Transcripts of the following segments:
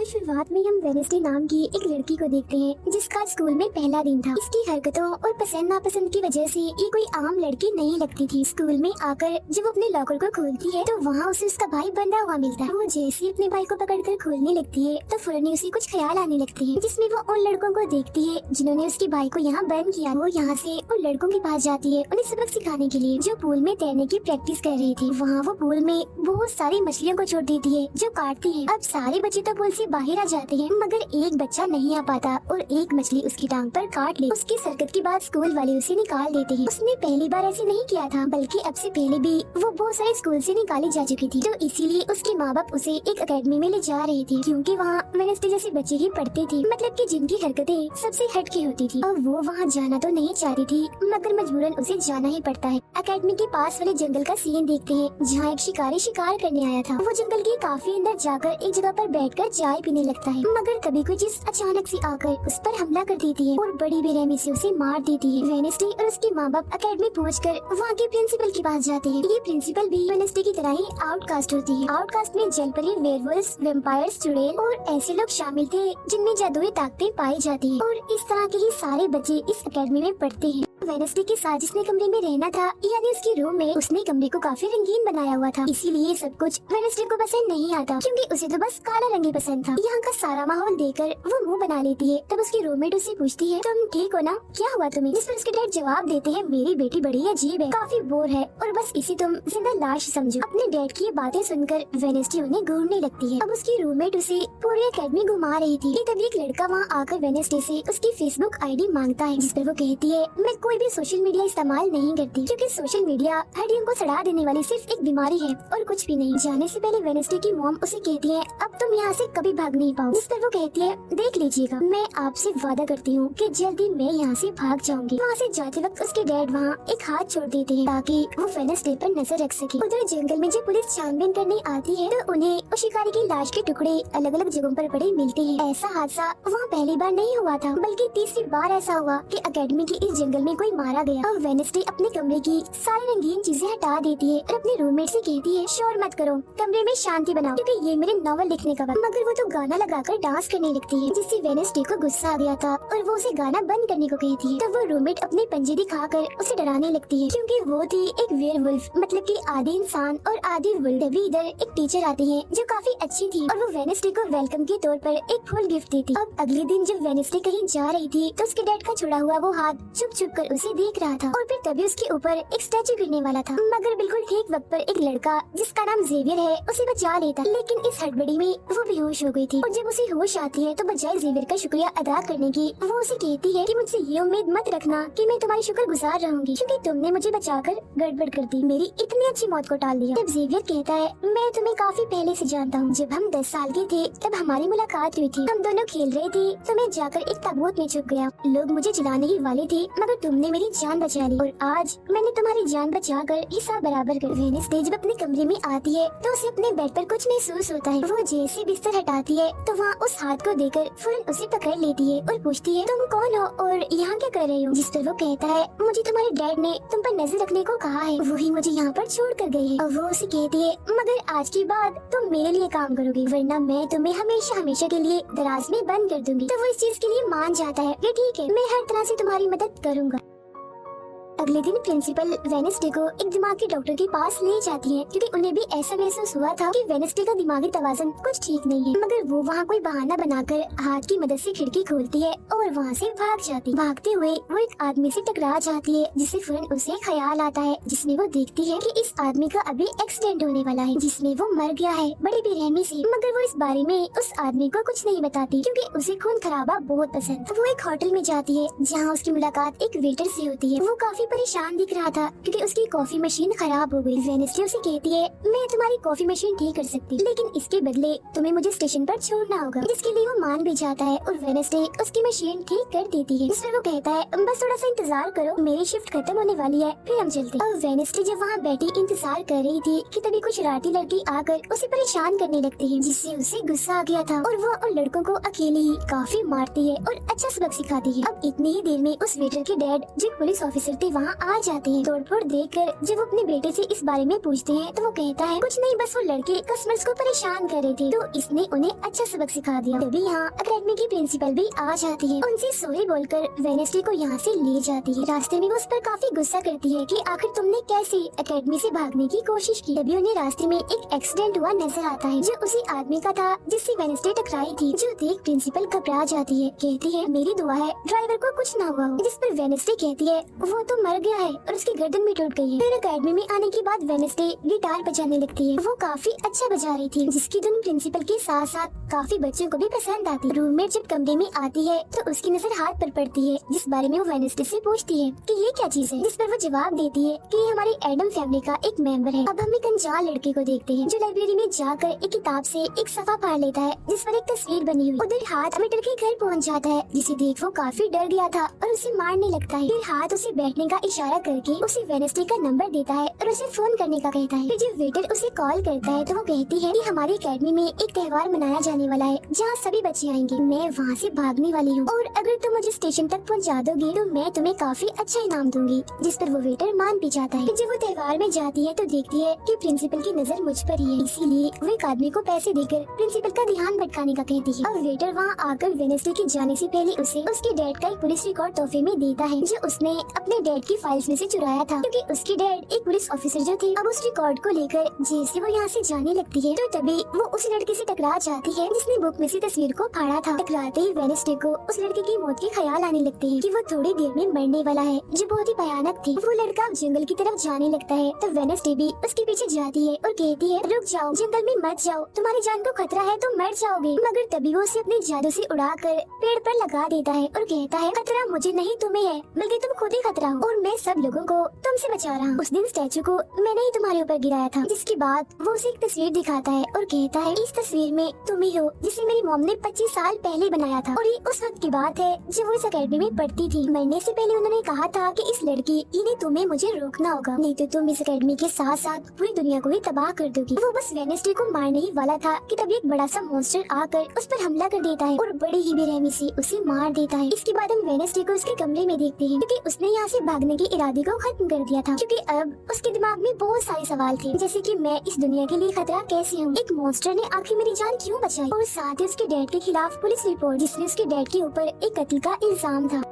शुरुआत में हम वेडनेसडे नाम की एक लड़की को देखते हैं जिसका स्कूल में पहला दिन था। इसकी हरकतों और पसंद नापसंद की वजह से ये कोई आम लड़की नहीं लगती थी। स्कूल में आकर जब वो अपने लॉकर को खोलती है तो वहाँ उसे उसका भाई बंधा हुआ मिलता है। वो जैसे ही अपने भाई को पकड़कर खोलने लगती है तो फौरन उसे कुछ ख्याल आने लगते हैं, जिसमें वो उन लड़कों को देखती है जिन्होंने उसके भाई को यहाँ बंद किया। वो यहाँ से उन लड़कों के पास जाती है उन्हें सबक सिखाने के लिए, जो पूल में तैरने की प्रैक्टिस कर रही थी। वहाँ वो पूल में बहुत सारी मछलियों को छोड़ देती है जो काटती है। अब सारे बच्चे तो पूल से बाहर आ जाते हैं मगर एक बच्चा नहीं आ पाता और एक मछली उसकी टांग पर काट ली। उसकी हरकत के बाद स्कूल वाले उसे निकाल देते हैं। उसने पहली बार ऐसे नहीं किया था, बल्कि अब से पहले भी वो बहुत सारे स्कूल से निकाली जा चुकी थी, तो इसीलिए उसके माँ बाप उसे एक अकेडमी में ले जा रहे थे क्योंकि वहाँ वेडनेसडे जैसे बच्चे ही पढ़ते थे, मतलब कि जिनकी हरकतें सबसे हटके होती थी। और वो वहाँ जाना तो नहीं चाहती थी मगर मजबूरन उसे जाना ही पड़ता है। अकेडमी के पास वाले जंगल का सीन देखते हैं जहाँ एक शिकारी शिकार करने आया था। वो जंगल के काफी अंदर जाकर एक जगह पर बैठकर चाय पीने लगता है मगर तभी कोई चीज अचानक से आकर उस पर हमला कर देती है और बड़ी बेरहमी से उसे मार देती है। वेडनेसडे और उसके माँ बाप अकेडमी पहुंचकर वहाँ के प्रिंसिपल के पास जाते हैं। ये प्रिंसिपल भी वेडनेसडे की तरह ही आउटकास्ट होती है। आउटकास्ट में जलपरी, वेयरवुल्व्स, वैम्पायर्स, चुड़ैल और ऐसे लोग शामिल थे जिनमें जादुई ताकतें पाई जाती है और इस तरह के ही सारे बच्चे इस अकेडमी में पढ़ते हैं। वेडनेसडे के साथ जिसने कमरे में रहना था यानी उसके रूम में, उसने कमरे को काफी रंगीन बनाया हुआ था, इसीलिए सब कुछ वेडनेसडे को पसंद नहीं आता क्योंकि उसे तो बस काला रंग ही पसंद था। यहाँ का सारा माहौल देखकर वो मुंह बना लेती है। तब उसकी रूममेट उससे पूछती है, तुम ठीक हो ना, क्या हुआ तुम्हें? जिस पर उसके डैड जवाब देते हैं, मेरी बेटी बड़ी अजीब है, काफी बोर है और बस इसी तुम जिंदा लाश समझो। अपने डैड की ये बातें सुनकर वेडनेसडे उन्हें घूरने लगती है। अब उसकी रूममेट उसे पूरी अकेडमी घुमा रही थी। तभी एक लड़का वहाँ आकर वेडनेसडे से उसकी फेसबुक आईडी मांगता है, जिस पर वो कहती है, मैं कोई भी सोशल मीडिया इस्तेमाल नहीं करती क्योंकि सोशल मीडिया हड्डियों को सड़ा देने वाली सिर्फ एक बीमारी है और कुछ भी नहीं। जाने से पहले वेडनेसडे की मॉम उसे कहती है, अब तुम यहाँ से कभी भाग नहीं पाओ। जिस पर वो कहती है, देख लीजिएगा, मैं आपसे वादा करती हूँ कि जल्दी मैं यहाँ से भाग जाऊंगी। वहाँ से जाते वक्त उसके डैड वहाँ एक हाथ छोड़ देते हैं ताकि वो वेडनेसडे पर नजर रख सके। उधर जंगल में जब पुलिस छानबीन करने आती है तो उन्हें उस शिकारी की लाश के टुकड़े अलग अलग जगहों पर पड़े मिलते हैं। ऐसा हादसा वहाँ पहली बार नहीं हुआ था बल्कि तीसरी बार ऐसा हुआ कि अकेडमी के इस जंगल में कोई मारा गया। और वेडनेसडे अपने कमरे की सारी रंगीन चीजें हटा देती है और अपने रूममेट से कहती है, शोर मत करो, कमरे में शांति बनाओ क्योंकि ये मेरे नॉवल लिखने का वक्त। मगर वो तो गाना लगाकर डांस करने लगती है, जिससे वेडनेसडे को गुस्सा आ गया था और वो उसे गाना बंद करने को कहती है। तो वो रूममेट अपने पंजे दिखाकर उसे डराने लगती है क्योंकि वो थी एक वेयरवुल्फ, मतलब कि आधी इंसान और आधी वुल्फ। तभी इधर एक टीचर आती है जो काफी अच्छी थी और वो वेडनेसडे को वेलकम के तौर पर एक फुल गिफ्ट देती। अब अगले दिन जब वेडनेसडे कहीं जा रही थी तो उसके डैड का छुड़ा हुआ वो हाथ छुप छुप कर उसे देख रहा था और फिर तभी उसके ऊपर एक स्टैचू गिरने वाला था मगर बिल्कुल ठीक वक्त पर एक लड़का जिसका नाम जेवियर है उसे बचा लेता, लेकिन इस हड़बड़ी में वो बेहोश हो गई थी। और जब उसे होश आती है तो बजाय जेवियर का शुक्रिया अदा करने की वो उसे कहती है कि मुझसे ये उम्मीद मत रखना कि मैं तुम्हारी शुक्रगुजार रहूंगी क्योंकि तुमने मुझे बचाकर गड़बड़ कर दी, मेरी इतनी अच्छी मौत को टाल दिया। तब जेवियर कहता है, मैं तुम्हें काफी पहले से जानता हूँ, जब हम 10 साल के थे तब हमारी मुलाकात हुई थी, हम दोनों खेल रहे थे तो मैं जाकर एक ताबूत में छुप गया, लोग मुझे जलाने ही वाले थे मगर तुमने मेरी जान बचा ली और आज मैंने तुम्हारी जान बचाकर हिसाब बराबर कर। वेडनेसडे जब अपने कमरे में आती है तो उसे अपने बेड पर कुछ महसूस होता है। वो जैसे बिस्तर हटाती है तो वहाँ उस हाथ को देकर फौरन उसे पकड़ लेती है और पूछती है, तुम कौन हो और यहाँ क्या कर रही हो? जिस पर वो कहता है, मुझे तुम्हारे डैड ने तुम पर नजर रखने को कहा है, वही मुझे यहाँ पर छोड़ कर गए हैं। और वो उसे कहती है, मगर आज के बाद तुम मेरे लिए काम करोगी वरना मैं तुम्हें हमेशा हमेशा के लिए दराज में बंद कर दूंगी। तो वो इस चीज के लिए मान जाता है कि ठीक है, मैं हर तरह से तुम्हारी मदद करूँगा। अगले दिन प्रिंसिपल वेडनेसडे को एक दिमागी डॉक्टर के पास ले जाती है क्योंकि उन्हें भी ऐसा महसूस हुआ था कि वेडनेसडे का दिमागी तवाज़ुन कुछ ठीक नहीं है। मगर वो वहाँ कोई बहाना बनाकर हाथ की मदद से खिड़की खोलती है और वहाँ से भाग जाती। भागते हुए वो एक आदमी से टकरा जाती है जिससे फौरन उसे ख्याल आता है, जिसमें वो देखती है कि इस आदमी का अभी एक्सीडेंट होने वाला है जिसमें वो मर गया है बड़ी बेरहमी से। मगर वो इस बारे में उस आदमी को कुछ नहीं बताती क्योंकि उसे खून खराबा बहुत पसंद। वो एक होटल में जाती है जहाँ उसकी मुलाकात एक वेटर से होती है। वो काफी परेशान दिख रहा था क्योंकि उसकी कॉफी मशीन खराब हो गई। वेडनेसडे उसे कहती है, मैं तुम्हारी कॉफी मशीन ठीक कर सकती, लेकिन इसके बदले तुम्हें मुझे स्टेशन पर छोड़ना होगा, जिसके लिए वो मान भी जाता है और वेडनेसडे उसकी मशीन ठीक कर देती है। इसमें वो कहता है, बस थोड़ा सा इंतजार करो, मेरी शिफ्ट खत्म होने वाली है, फिर हम चलते। और वेडनेसडे जब वहाँ बैठी इंतजार कर रही थी कि तभी कुछ शरारती लड़की आकर उसे परेशान करने लगती है, जिससे उसे गुस्सा आ गया था और वो उन लड़कों को अकेले ही काफी मारती है और अच्छा सबक सिखाती है। अब इतनी ही देर में उस वेटर के डैड जो पुलिस ऑफिसर थे वहाँ वहाँ आ जाते हैं। तोड़फोड़ देखकर जब वो अपने बेटे से इस बारे में पूछते हैं तो वो कहता है कुछ नहीं, बस वो लड़के कस्टमर्स को परेशान कर रहे थे तो इसने उन्हें अच्छा सबक सिखा दिया। तभी यहाँ अकेडमी की प्रिंसिपल भी आ जाती है, उनसे सॉरी बोलकर वेडनेसडे को यहाँ से ले जाती है। रास्ते में वो उस पर काफी गुस्सा करती है कि आखिर तुमने कैसे अकेडमी से भागने की कोशिश की। तभी उन्हें रास्ते में एक एक्सीडेंट हुआ नजर आता है जो उसी आदमी का था जिससे वेडनेसडे टकराई थी, जो देख प्रिंसिपल घबरा जाती है। कहती है मेरी दुआ है ड्राइवर को कुछ ना हुआ हो, जिस पर वेडनेसडे कहती है वो तो मर गया है और उसकी गर्दन भी टूट गई है। फिर अकेडमी में आने के बाद वेडनेसडे गिटार बजाने लगती है। वो काफी अच्छा बजा रही थी जिसकी धुन प्रिंसिपल के साथ साथ काफी बच्चों को भी पसंद आती है। रूममेट जब कमरे में आती है तो उसकी नजर हाथ पर पड़ती है जिस बारे में वो वेडनेसडे से पूछती है कि ये क्या चीज है, जिस पर वो जवाब देती है कि ये हमारी एडम फैमिली का एक मेंबर है। अब हम एक अनजान लड़के को देखते हैं जो लाइब्रेरी में जाकर एक किताब से एक सफा फाड़ लेता है जिस पर एक तस्वीर बनी हुई। उधर हाथ मीटर के घर पहुंच जाता है जिसे देख वो काफी डर गया था और उसे मारने लगता है। फिर हाथ उसे बैठने का इशारा करके उसे वेडनेसडे का नंबर देता है और उसे फोन करने का कहता है। फिर जब वेटर उसे कॉल करता है तो वो कहती है कि हमारी अकेडमी में एक त्योहार मनाया जाने वाला है जहाँ सभी बच्चे आएंगे। मैं वहाँ से भागने वाली हूँ और अगर तुम मुझे स्टेशन तक पहुँचा दोगे तो मैं तुम्हें काफी अच्छा इनाम दूंगी, जिस पर वो वेटर मान भी जाता है। फिर जब वो त्योहार में जाती है तो देखती है कि प्रिंसिपल की नजर मुझ पर ही है, इसीलिए वो एक आदमी को पैसे देकर प्रिंसिपल का ध्यान भटकाने का कहती है। और वेटर वहाँ आकर वेडनेसडे के जाने से पहले उसे उसके डैड का एक पुलिस रिकॉर्ड तोहफे में देता है जो उसने अपने डैड की फाइल्स में से चुराया था, क्योंकि उसके डैड एक पुलिस ऑफिसर जो थे। अब उस रिकॉर्ड को लेकर जैसे वो यहाँ से जाने लगती है तो तभी वो उस लड़के से टकरा जाती है जिसने बुक में से तस्वीर को फाड़ा था। टकराते ही वेडनेसडे को उस लड़के की मौत के ख्याल आने लगते हैं कि वो थोड़ी देर में मरने वाला है, जो बहुत ही भयानक थी। वो लड़का जंगल की तरफ जाने लगता है तो वेडनेसडे भी उसके पीछे जाती है और कहती है रुक जाओ, जंगल में मत जाओ, तुम्हारी जान को खतरा है, तुम मर जाओगे। मगर तभी वो उसे अपने जादू से उड़ाकर पेड़ पर लगा देता है और कहता है खतरा मुझे नहीं तुम्हें है, बल्कि तुम खुद ही खतरा हो और मैं सब लोगों को तुमसे बचा रहा हूँ। उस दिन स्टैचू को मैंने ही तुम्हारे ऊपर गिराया था। जिसके बाद वो उसे एक तस्वीर दिखाता है और कहता है इस तस्वीर में तुम ही हो जिसे मेरी मॉम ने 25 साल पहले बनाया था। और ये उस वक्त की बात है जब वो इस अकेडमी में पढ़ती थी। मरने से पहले उन्होंने कहा था कि इस लड़की इन्हें तुम्हें मुझे रोकना होगा, नहीं तो तुम इस अकेडमी के साथ साथ पूरी दुनिया को ही तबाह कर दोगी। वो बस वेडनेसडे को मारने ही वाला था कि तभी एक बड़ा सा मॉन्स्टर आकर उस पर हमला कर देता है और बड़ी ही बेरहमी से उसे मार देता है। इसके बाद हम वेडनेसडे को उसके कमरे में देखते हैं क्योंकि उसने यहाँ से भागने के इरादे को खत्म कर दिया था, क्योंकि अब उसके दिमाग में बहुत सारे सवाल थे, जैसे कि मैं इस दुनिया के लिए खतरा कैसे हूँ, एक मॉन्स्टर ने आखिर मेरी जान क्यों बचाई, और साथ ही उसके डैड के खिलाफ पुलिस रिपोर्ट जिसमें उसके डैड के ऊपर एक कत्ल का इल्जाम था।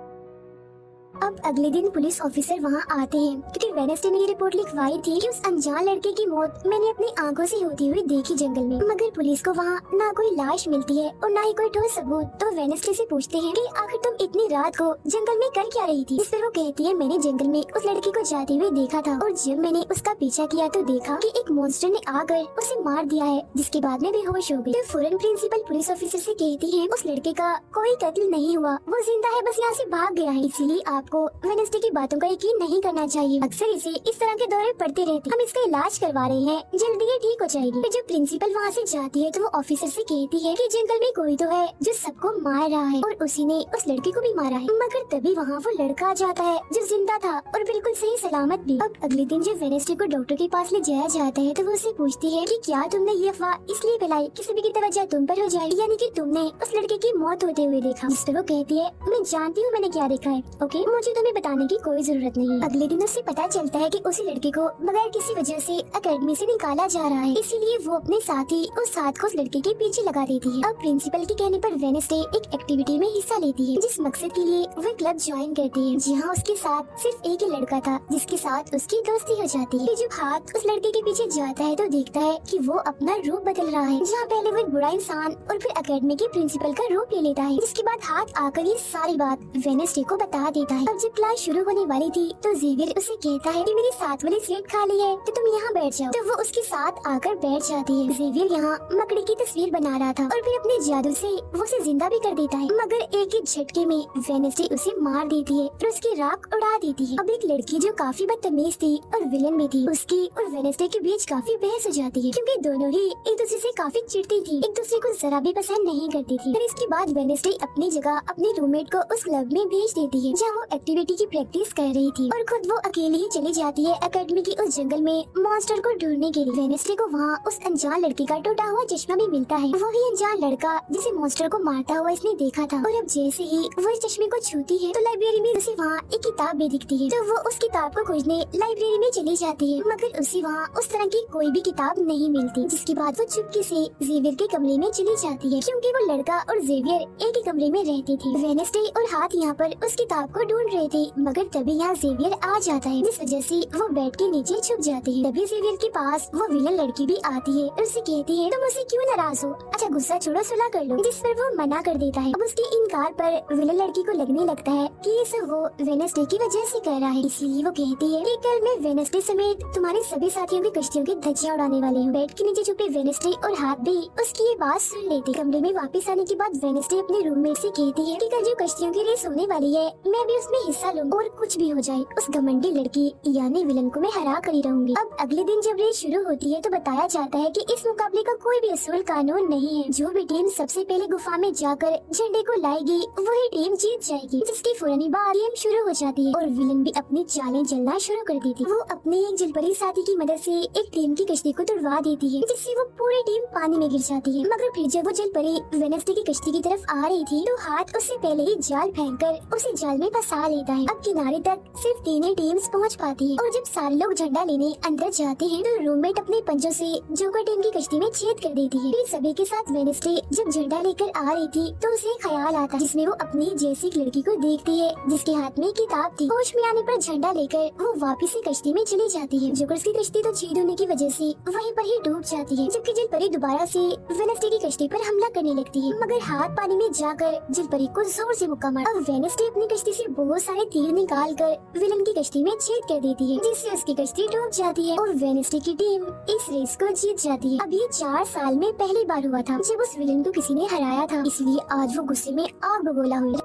अब अगले दिन पुलिस ऑफिसर वहाँ आते हैं क्योंकि वेडनेसडे ने ये रिपोर्ट लिखवाई थी कि उस अनजान लड़के की मौत मैंने अपनी आंखों से होती हुई देखी जंगल में। मगर पुलिस को वहाँ ना कोई लाश मिलती है और ना ही कोई ठोस सबूत। तो वेडनेसडे से पूछते हैं कि आखिर तुम इतनी रात को जंगल में कर क्या रही थी। इस पर वो कहती है मैंने जंगल में उस लड़की को जाते हुए देखा था और जब मैंने उसका पीछा किया तो देखा कि एक मॉन्स्टर ने आकर उसे मार दिया है, जिसके बाद में बेहोश हो गई। तो फौरन प्रिंसिपल पुलिस ऑफिसर से कहती है उस लड़के का कोई कत्ल नहीं हुआ, वो जिंदा है, बस यहाँ से भाग गया है, इसीलिए आपको वेडनेसडे की बातों का यकीन नहीं करना चाहिए। अक्सर इसे इस तरह के दौरे पड़ते रहते, हम इसका इलाज करवा रहे हैं, जल्दी ये ठीक हो जाएगी। फिर जब प्रिंसिपल वहाँ से जाती है तो वो ऑफिसर से कहती है कि जंगल में कोई तो है जो सबको मार रहा है और उसी ने उस लड़के को भी मारा है। मगर तभी वहाँ वो लड़का आ जाता है जो जिंदा था और बिल्कुल सही सलामत भी। अब अगले दिन जब वेडनेसडे को डॉक्टर के पास ले जाया जाता है तो वो उसे पूछती है कि क्या तुमने ये अफवाह इसलिए फैलाई कि सभी की तवज्जो तुम पर हो जाए, यानी कि तुमने उस लड़के की मौत होते हुए देखा। जिस पर वो कहती है मैं जानती हूँ मैंने क्या देखा है, ओके, मुझे तुम्हें बताने की कोई जरूरत नहीं। अगले दिन उसे पता चलता है कि उसी लड़के को बगैर किसी वजह से अकेडमी से निकाला जा रहा है, इसीलिए वो अपने साथी उस हाथ को उस लड़के के पीछे लगा देती है। अब प्रिंसिपल के कहने पर वेडनेसडे एक एक्टिविटी में हिस्सा लेती है जिस मकसद के लिए वो क्लब ज्वाइन करती है, जहाँ उसके साथ सिर्फ एक ही लड़का था जिसके साथ उसकी दोस्ती हो जाती है। जब हाथ उस लड़के के पीछे जाता है तो देखता है कि वो अपना रूप बदल रहा है, जहाँ पहले वो एक बुरा इंसान और फिर अकेडमी के प्रिंसिपल का रूप ले लेता है। जिसके बाद हाथ आकर ये सारी बात वेडनेसडे को बता देता है। अब जब क्लास शुरू होने वाली थी तो जेवियर उसे कहता है कि मेरी साथ वाली सीट खाली है तो तुम यहाँ बैठ जाओ। तो वो उसके साथ आकर बैठ जाती है। जेवियर यहाँ मकड़ी की तस्वीर बना रहा था और फिर अपने जादू से वो उसे जिंदा भी कर देता है, मगर एक ही झटके में वेडनेसडे उसे मार देती है और उसकी राख उड़ा देती है। अब एक लड़की जो काफी बदतमीज थी और विलन भी थी, उसकी और वेडनेसडे के बीच काफी बहस हो जाती है क्योंकि दोनों ही एक दूसरे से काफी चिढ़ती थी, एक दूसरे को जरा भी पसंद नहीं करती थी। फिर इसके बाद वेडनेसडे अपनी जगह अपने रूममेट को उस क्लब में भेज देती है जहाँ वो एक्टिविटी अपनी बेटी की प्रैक्टिस कर रही थी और खुद वो अकेली ही चली जाती है एकेडमी की उस जंगल में मॉन्स्टर को ढूंढने के लिए। वेडनेसडे को वहाँ उस अनजान लड़के का टूटा हुआ चश्मा भी मिलता है। वही अनजान लड़का जिसे मॉन्स्टर को मारता हुआ इसने देखा था। और अब जैसे ही वो इस चश्मे को छूती है तो लाइब्रेरी में उसे वहाँ एक किताब भी दिखती है। तो वो उस किताब को खोजने लाइब्रेरी में चली जाती है, मगर उसे वहाँ उस तरह की कोई भी किताब नहीं मिलती। जिसके बाद वो चुपके से जेवियर के कमरे में चली जाती है, क्योंकि वो लड़का और जेवियर एक ही कमरे में रहते थे। वेडनेसडे और हाथ यहाँ पर उस किताब को ढूंढ रहे थे, मगर तभी यहाँ जेवियर आ जाता है, जिस वजह से वो बेड के नीचे छुप जाते हैं। तभी जेवियर के पास वो विलन लड़की भी आती है और उसे कहती है, तुम मुझसे क्यों नाराज हो? अच्छा गुस्सा छोड़ो, सुलह कर लो। जिस पर वो मना कर देता है। अब उसके इनकार पर विलन लड़की को लगने लगता है कि ये सब वो वेडनेसडे की वजह से कर रहा है, इसलिए वो कहती है कि कल मैं वेडनेसडे समेत तुम्हारे सभी साथियों की कश्तियों की धज्जियां उड़ाने वाली हूँ। बेड के नीचे छुपे वेडनेसडे और हाथ भी उसकी ये बात सुन लेते। कमरे में वापस आने के बाद वेडनेसडे अपने रूममेट से कहती है कि कल जो कश्तियों की रेस होने वाली है मैं भी उसमें हिस्सा लूँ, और कुछ भी हो जाए उस घमंडी लड़की यानी विलन को मैं हरा कर ही रहूंगी। अब अगले दिन जब रेस शुरू होती है तो बताया जाता है कि इस मुकाबले का कोई भी असूल कानून नहीं है। जो भी टीम सबसे पहले गुफा में जाकर झंडे को लाएगी वही टीम जीत जाएगी। जिसकी फौरन बाद गेम शुरू हो जाती है और विलन भी अपनी चालें चलना शुरू कर देती है। वो अपने एक जलपरी साथी की मदद से एक टीम की कश्ती को तुड़वा देती है, जिससे वो पूरी टीम पानी में गिर जाती है। मगर फिर जब वो जलपरी वेडनेसडे की कश्ती की तरफ आ रही थी तो हाथ उससे पहले ही जाल फेंककर उसे जाल में फंसा लेता है। अब किनारे तक सिर्फ तीन ही टीम्स पहुंच पाती है और जब सारे लोग झंडा लेने अंदर जाते हैं तो रूममेट अपने पंजों से जोकर टीम की कश्ती में छेद कर देती है। फिर सभी के साथ वेडनेसडे जब झंडा लेकर आ रही थी तो उसे ख्याल आता जिसमें वो अपनी जैसी एक लड़की को देखती है जिसके हाथ में किताब थी। होश में आने पर झंडा लेकर वो वापस से कश्ती में चली जाती है। जोकर की कश्ती तो छेद होने की वजह से वहीं पर ही डूब जाती है, जबकि जलपरी दोबारा से वेडनेसडे की कश्ती पर हमला करने लगती है, मगर हाथ पानी में जाकर जलपरी को जोर से मुक्का मार। अब वेडनेसडे अपनी कश्ती से बहुत सारे तीर निकाल कर विलन की कश्ती में छेद कर देती है, जिससे उसकी कश्ती डूब जाती है और वेडनेसडे की टीम इस रेस को जीत जाती है। अब ये 4 साल में पहली बार हुआ था जब उस विलन को किसी ने हराया था, इसलिए आज वो गुस्से में आग बबूला हुई।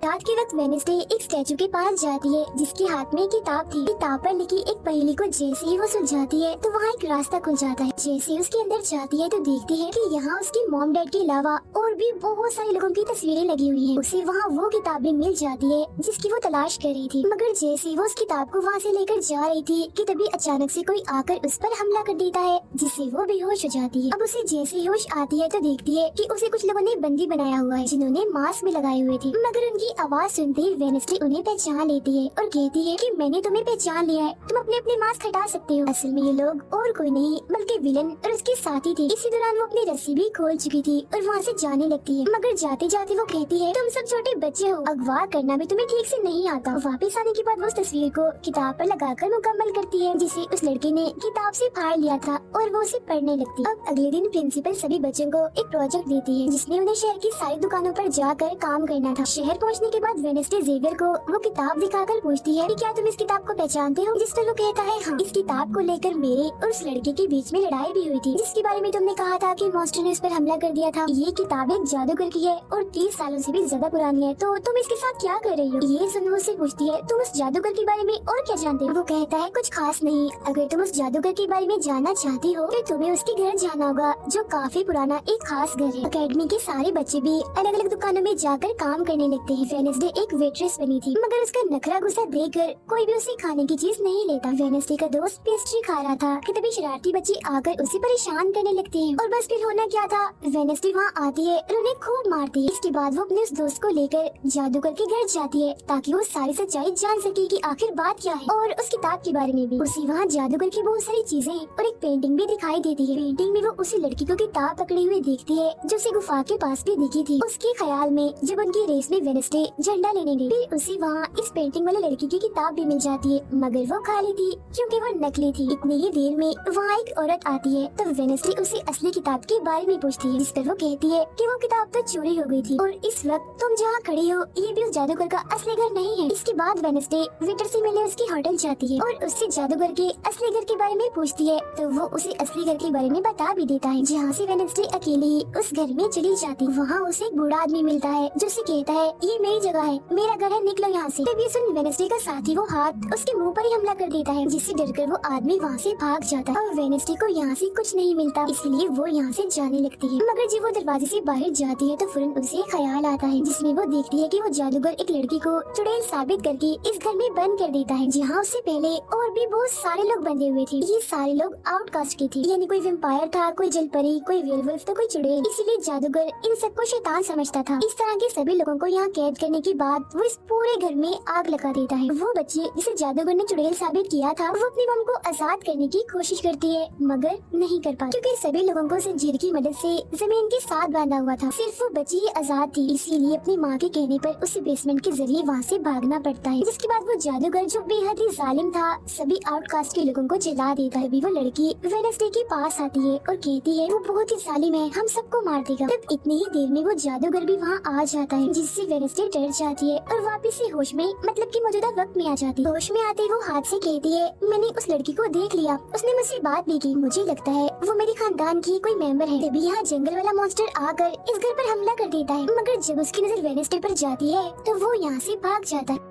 रात के वक्त वेडनेसडे एक स्टैचू के पास जाती है जिसके हाथ में एक किताब थी। किताब पर लिखी एक पहेली को जैसे ही वो सुलझाती है तो वहाँ एक रास्ता खुल जाता है। जैसे ही उसके अंदर जाती है तो देखती है कि यहाँ उसके मॉम डैड के अलावा और भी बहुत सारे लोगों की तस्वीरें लगी हुई हैं। उसे वहाँ वो किताब भी मिल जाती है जिसकी वो तलाश कर रही थी, मगर जैसे ही वो उस किताब को वहाँ से लेकर जा रही थी कि तभी अचानक से कोई आकर उस पर हमला कर देता है, जिससे वो बेहोश हो जाती है। अब उसे जैसे ही होश आती है तो देखती है कि उसे कुछ लोगों ने बंदी बनाया हुआ है जिन्होंने मास्क भी लगाए हुए थे, मगर उनकी आवाज सुनते ही वेडनेसडे उन्हें पहचान लेती है और कहती है कि मैंने तुम्हें पहचान लिया है, तुम अपने अपने मास्क हटा सकते हो। असल में ये लोग और कोई नहीं बल्कि विलन और उसके साथी थे। इसी दौरान वो अपनी रस्सी भी खोल चुकी थी और वहाँ से जाने लगती है, मगर जाते जाते वो कहती है तुम सब छोटे बच्चे हो, अगवा करना भी तुम्हें ठीक से नहीं आता। वापस आने के बाद वो उस तस्वीर को किताब पर लगाकर मुकम्मल करती है जिसे उस लड़के ने किताब से फाड़ लिया था और वो उसे पढ़ने लगती है। अब अगले दिन प्रिंसिपल सभी बच्चों को एक प्रोजेक्ट देती है जिसमें उन्हें शहर की सारी दुकानों पर जाकर काम करना था। शहर पहुँचने के बाद वेडनेसडे जेवियर को वो किताब दिखाकर पूछती है कि क्या तुम इस किताब को पहचानते हो? जिस पर वो कहता है हाँ। इस किताब को लेकर मेरे और उस लड़के के बीच में लड़ाई भी हुई थी जिसके बारे में तुमने कहा था कि मॉन्स्टर ने उस पर हमला कर दिया था। ये किताब एक जादूगर की है और 30 सालों से भी ज्यादा पुरानी है, तो तुम इसके साथ क्या कर रही हो? ये सुनो उससे पूछती है तुम उस जादूगर के बारे में और क्या जानते हो? वो कहता है कुछ खास नहीं, अगर तुम उस जादूगर के बारे में जानना चाहती हो तो तुम्हें उसके घर जाना होगा जो काफी पुराना एक खास घर है। अकेडमी के सारे बच्चे भी अलग अलग दुकानों में जाकर काम करने लगते हैं। वेडनेसडे एक वेट्रेस बनी थी, मगर उसका नखरा गुस्सा देखकर कोई भी उसे खाने की चीज नहीं लेता। वेडनेसडे का दोस्त पेस्ट्री खा रहा था कि तभी शरारती बच्चे आकर उसे परेशान करने लगते हैं और बस फिर होना क्या था, वेडनेसडे वहाँ आती है और उन्हें खूब मारती है। इसके बाद वो अपने उस दोस्त को लेकर जादूगर के घर जाती है ताकि वो सारी सच्चाई जान सके कि आखिर बात क्या है, और उस किताब के बारे में भी। उसे वहाँ जादूगर की बहुत सारी चीजें और एक पेंटिंग भी दिखाई देती है। पेंटिंग में वो उसी लड़की को किताब पकड़े हुए देखती है जो उसे गुफा के पास भी दिखी थी। उसके ख्याल में जब उनकी रेस में वेडनेसडे झंडा लेने गई, फिर उसे वहाँ इस पेंटिंग वाले लड़की की किताब भी मिल जाती है, मगर वो खाली थी क्योंकि वो नकली थी। इतनी ही देर में वहाँ एक औरत आती है तो वेडनेसडे उसे असली किताब के बारे में पूछती है, जिस पर वो कहती है कि वो किताब तो चोरी हो गई थी और इस वक्त तुम जहाँ खड़ी हो ये भी उस जादूगर का असली घर नहीं है। इसके बाद वेडनेसडे वेटर से मिलने उसकी होटल जाती है और उससे जादूगर के असली घर के बारे में पूछती है तो वो उसे असली घर के बारे में बता भी देता है, जहाँ से वेडनेसडे अकेली उस घर में चली जाती है। वहाँ उसे एक बूढ़ा आदमी मिलता है जो उसे कहता है ये मेरी जगह है, मेरा घर है, निकलो यहाँ से। तभी सुन वेडनेसडे का साथी वो हाथ उसके मुंह पर ही हमला कर देता है, जिससे डरकर वो आदमी वहाँ से भाग जाता है और वेडनेसडे को यहाँ से कुछ नहीं मिलता, इसलिए वो यहाँ से जाने लगती है। मगर जब वो दरवाजे से बाहर जाती है तो फौरन उसे ख्याल आता है, जिसमें वो देखती है कि वो जादूगर एक लड़की को चुड़ैल साबित करके इस घर में बंद कर देता है, जहाँ उससे पहले और भी बहुत सारे लोग बंधे हुए थे। ये सारे लोग आउटकास्ट के थे, यानी कोई वेम्पायर था, कोई जलपरी, कोई वेयरवुल्फ तो कोई चुड़ैल, इसीलिए जादूगर इन सबको शैतान समझता था। इस तरह के सभी लोगों को यहाँ कैद करने के बाद वो इस पूरे घर में आग लगा देता है। वो बच्चे जिसे जादूगर ने चुड़ैल साबित किया था, वो अपनी मम को आजाद करने की कोशिश करती है, मगर नहीं कर पाती, क्योंकि सभी लोगों को जंजीर की मदद से जमीन के साथ बांधा हुआ था। सिर्फ वो बच्ची ही आजाद थी, इसीलिए अपनी माँ के कहने पर उसे बेसमेंट के जरिए वहाँ से भागना पड़ता है। जिसके बाद वो जादूगर जो बेहद ही जालिम था, सभी आउटकास्ट के लोगों को जला देता है। वो लड़की वेडनेसडे के पास आती है और कहती है वो बहुत ही जालिम है, हम सबको मार देगा। तब इतनी ही देर में वो जादूगर भी वहाँ आ जाता है, जिससे वेडनेसडे डर जाती है और वापस से होश में, मतलब कि मौजूदा वक्त में आ जाती है। होश में आते वो हाथ से कहती है मैंने उस लड़की को देख लिया, उसने मुझसे बात भी की, मुझे लगता है वो मेरे खानदान की कोई मेंबर है। तभी यहाँ जंगल वाला मॉन्स्टर आकर इस घर पर हमला कर देता है, मगर जब उसकी नजर वेडनेसडे पर जाती है तो वो यहाँ से भाग जाता है।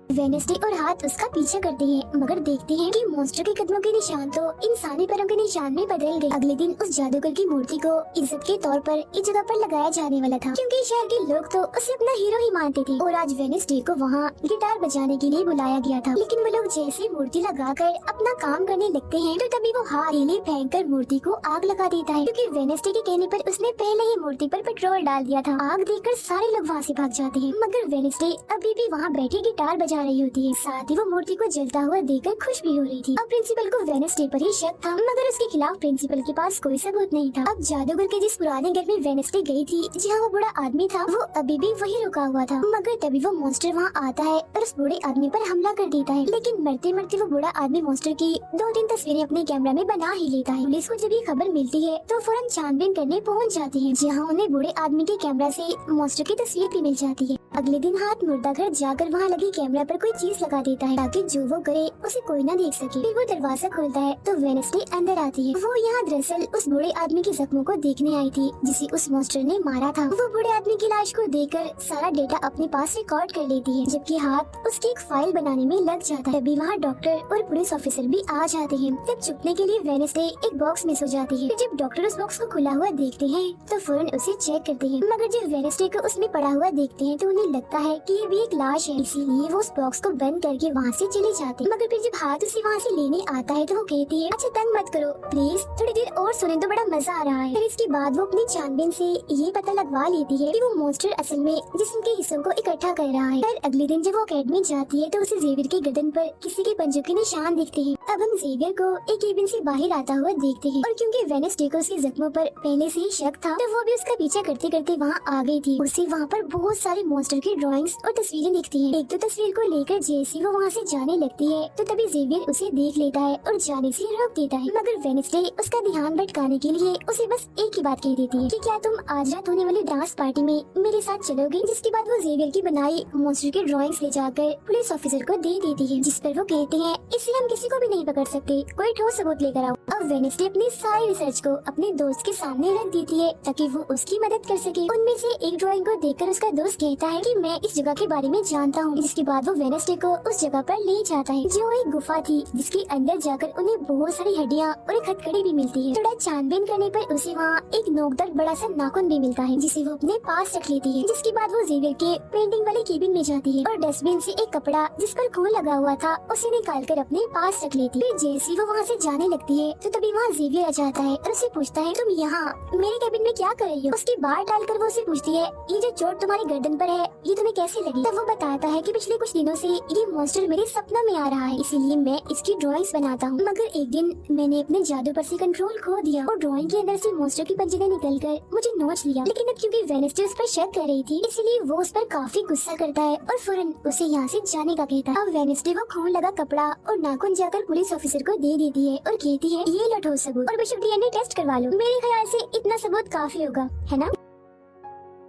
वेडनेसडे और हाथ उसका पीछा करते हैं, मगर देखते हैं कि मॉन्स्टर के कदमों के निशान तो इंसानी पैरों के निशान में बदल गए। अगले दिन उस जादूगर की मूर्ति को इज्जत के तौर पर इस जगह पर लगाया जाने वाला था, क्योंकि शहर के लोग तो उसे अपना हीरो ही मानते थे। और आज वेडनेसडे को वहाँ गिटार बजाने के लिए बुलाया गया था, लेकिन वो लोग जैसे मूर्ति लगाकर अपना काम करने लगते हैं तो तभी वो हाथ रीले फेंक कर मूर्ति को आग लगा देता है, क्योंकि वेडनेसडे के कहने पर उसने पहले ही मूर्ति पर पेट्रोल डाल दिया था। आग देखकर सारे लोग वहाँ से भाग जाते हैं, मगर वेडनेसडे अभी भी वहाँ बैठी गिटार बजा रही होती है। साथ ही वो मूर्ति को जलता हुआ देखकर खुश भी हो रही थी। अब प्रिंसिपल को वेडनेसडे पर ही शक था, मगर उसके खिलाफ प्रिंसिपल के पास कोई सबूत नहीं था। अब जादूगर के जिस पुराने घर में वेडनेसडे गई थी, जहाँ वो बूढ़ा आदमी था, वो अभी भी वही रुका हुआ था, मगर तभी वो मॉन्स्टर वहाँ आता है और उस बूढ़े आदमी पर हमला कर देता है। लेकिन मरते मरते वो बूढ़ा आदमी मॉन्स्टर की 2-3 तस्वीरें अपने कैमरा में बना ही लेता है। पुलिस को जब ये खबर मिलती है तो फौरन छानबीन करने पहुँच जाती है, जहाँ उन्हें बूढ़े आदमी के कैमरा से मॉन्स्टर की तस्वीर भी मिल जाती है। अगले दिन हाथ मुर्दा घर जाकर वहाँ लगी कैमरा पर कोई चीज लगा देता है, ताकि जो वो करे उसे कोई ना देख सके। फिर वो दरवाजा खोलता है तो वेडनेसडे अंदर आती है। वो यहाँ दरअसल उस बूढ़े आदमी के जख्मों को देखने आई थी, जिसे उस मॉन्स्टर ने मारा था। वो बूढ़े आदमी की लाश को देखकर सारा डेटा अपने पास रिकॉर्ड कर लेती है, जबकि हाथ उसकी एक फाइल बनाने में लग जाता है। तभी वहाँ डॉक्टर और पुलिस ऑफिसर भी आ जाते हैं। तब छुपने के लिए वेडनेसडे एक बॉक्स में सो जाती है। जब डॉक्टर उस बॉक्स को खुला हुआ देखते हैं तो फौरन उसे चेक करते हैं, मगर जब वेडनेसडे को उसमें पड़ा हुआ देखते हैं तो उन्हें लगता है कि ये भी एक लाश है, इसीलिए वो उस बॉक्स को बंद करके वहाँ से चले जाते हैं। मगर फिर जब हाथ उसे वहाँ से लेने आता है तो वो कहती है अच्छा तंग मत करो प्लीज, थोड़ी देर और सुने तो बड़ा मजा आ रहा है। फिर इसके बाद वो अपनी छानबीन से ये पता लगवा लेती है कि वो मॉन्स्टर असल में जिस्म के हिस्सों को इकट्ठा कर रहा है। फिर अगले दिन जब वो अकेडमी जाती है तो उसे जेवियर की गर्दन पर किसी के पंजों के निशान दिखते हैं। अब हम जेवियर को एक केबिन से बाहर आता हुआ देखते हैं, और क्योंकि वेडनेसडे को उसके जख्मों पर पहले से ही शक था तो वो भी उसका पीछा करते करते वहाँ आ गई थी। उसे वहाँ पर बहुत सारे मॉन्स्टर की ड्राइंग्स और तस्वीरें दिखती हैं। एक तो तस्वीर को लेकर जैसे वो वहाँ से जाने लगती है तो तभी जेवियर उसे देख लेता है और जाने से रोक देता है, मगर वेडनेसडे उसका ध्यान भटकाने के लिए उसे बस एक ही बात कह देती है कि क्या तुम आज रात होने वाली डांस पार्टी में मेरे साथ चलोगे। जिसके बाद वो जेवियर की बनाई मॉन्स्टर की ड्राइंग्स ले जाकर पुलिस ऑफिसर को दे देती है, जिस पर वो कहते हैं इससे हम किसी को भी नहीं पकड़ सकते, कोई ठोस सबूत लेकर आओ। अब वेडनेसडे अपनी सारी रिसर्च को अपने दोस्त के सामने रख देती है ताकि वो उसकी मदद कर सके। उनमें से एक ड्राइंग को देखकर उसका दोस्त कहता है कि मैं इस जगह के बारे में जानता हूँ। जिसके बाद वो वेडनेसडे को उस जगह पर ले जाता है, जो एक गुफा थी, जिसके अंदर जाकर उन्हें बहुत सारी हड्डियाँ और एक हथकड़ी भी मिलती है। थोड़ा छानबीन करने पर उसे वहाँ एक नोकदार बड़ा सा नाखून भी मिलता है, जिसे वो अपने पास रख लेती है। जिसके बाद वो जेवियर के पेंटिंग वाले केबिन में जाती है और डस्टबिन से एक कपड़ा जिस पर खून लगा हुआ था उसे निकाल कर अपने पास रख लेती है। जैसे वो वहाँ से जाने लगती है तो तभी वहाँ जेवियर आ जाता है और उसे पूछता है तुम यहाँ मेरे केबिन में क्या कर रही हो। उसकी बात डालकर वो उसे पूछती है ये जो चोट तुम्हारी गर्दन पर है ये तुम्हें कैसे लगी। तब वो बताता है कि पिछले कुछ दिनों से ये मॉन्स्टर मेरे सपनों में आ रहा है, इसीलिए मैं इसकी ड्राइंग्स बनाता हूँ। मगर एक दिन मैंने अपने जादू पर से कंट्रोल खो दिया और ड्राइंग के अंदर से मॉन्स्टर की पंजे निकलकर मुझे नोच लिया। लेकिन अब क्योंकि वेडनेसडे उस पर शक कर रही थी इसलिए वो उस पर काफी गुस्सा करता है और फौरन उसे यहाँ से जाने का कहता है। अब वेडनेसडे वो खून लगा कपड़ा और नाखून जाकर पुलिस ऑफिसर को दे देती है और कहती है ये लो ठोस सबूत और बेशक डीएनए टेस्ट करवा लो, मेरे ख्याल से इतना सबूत काफी होगा, है ना।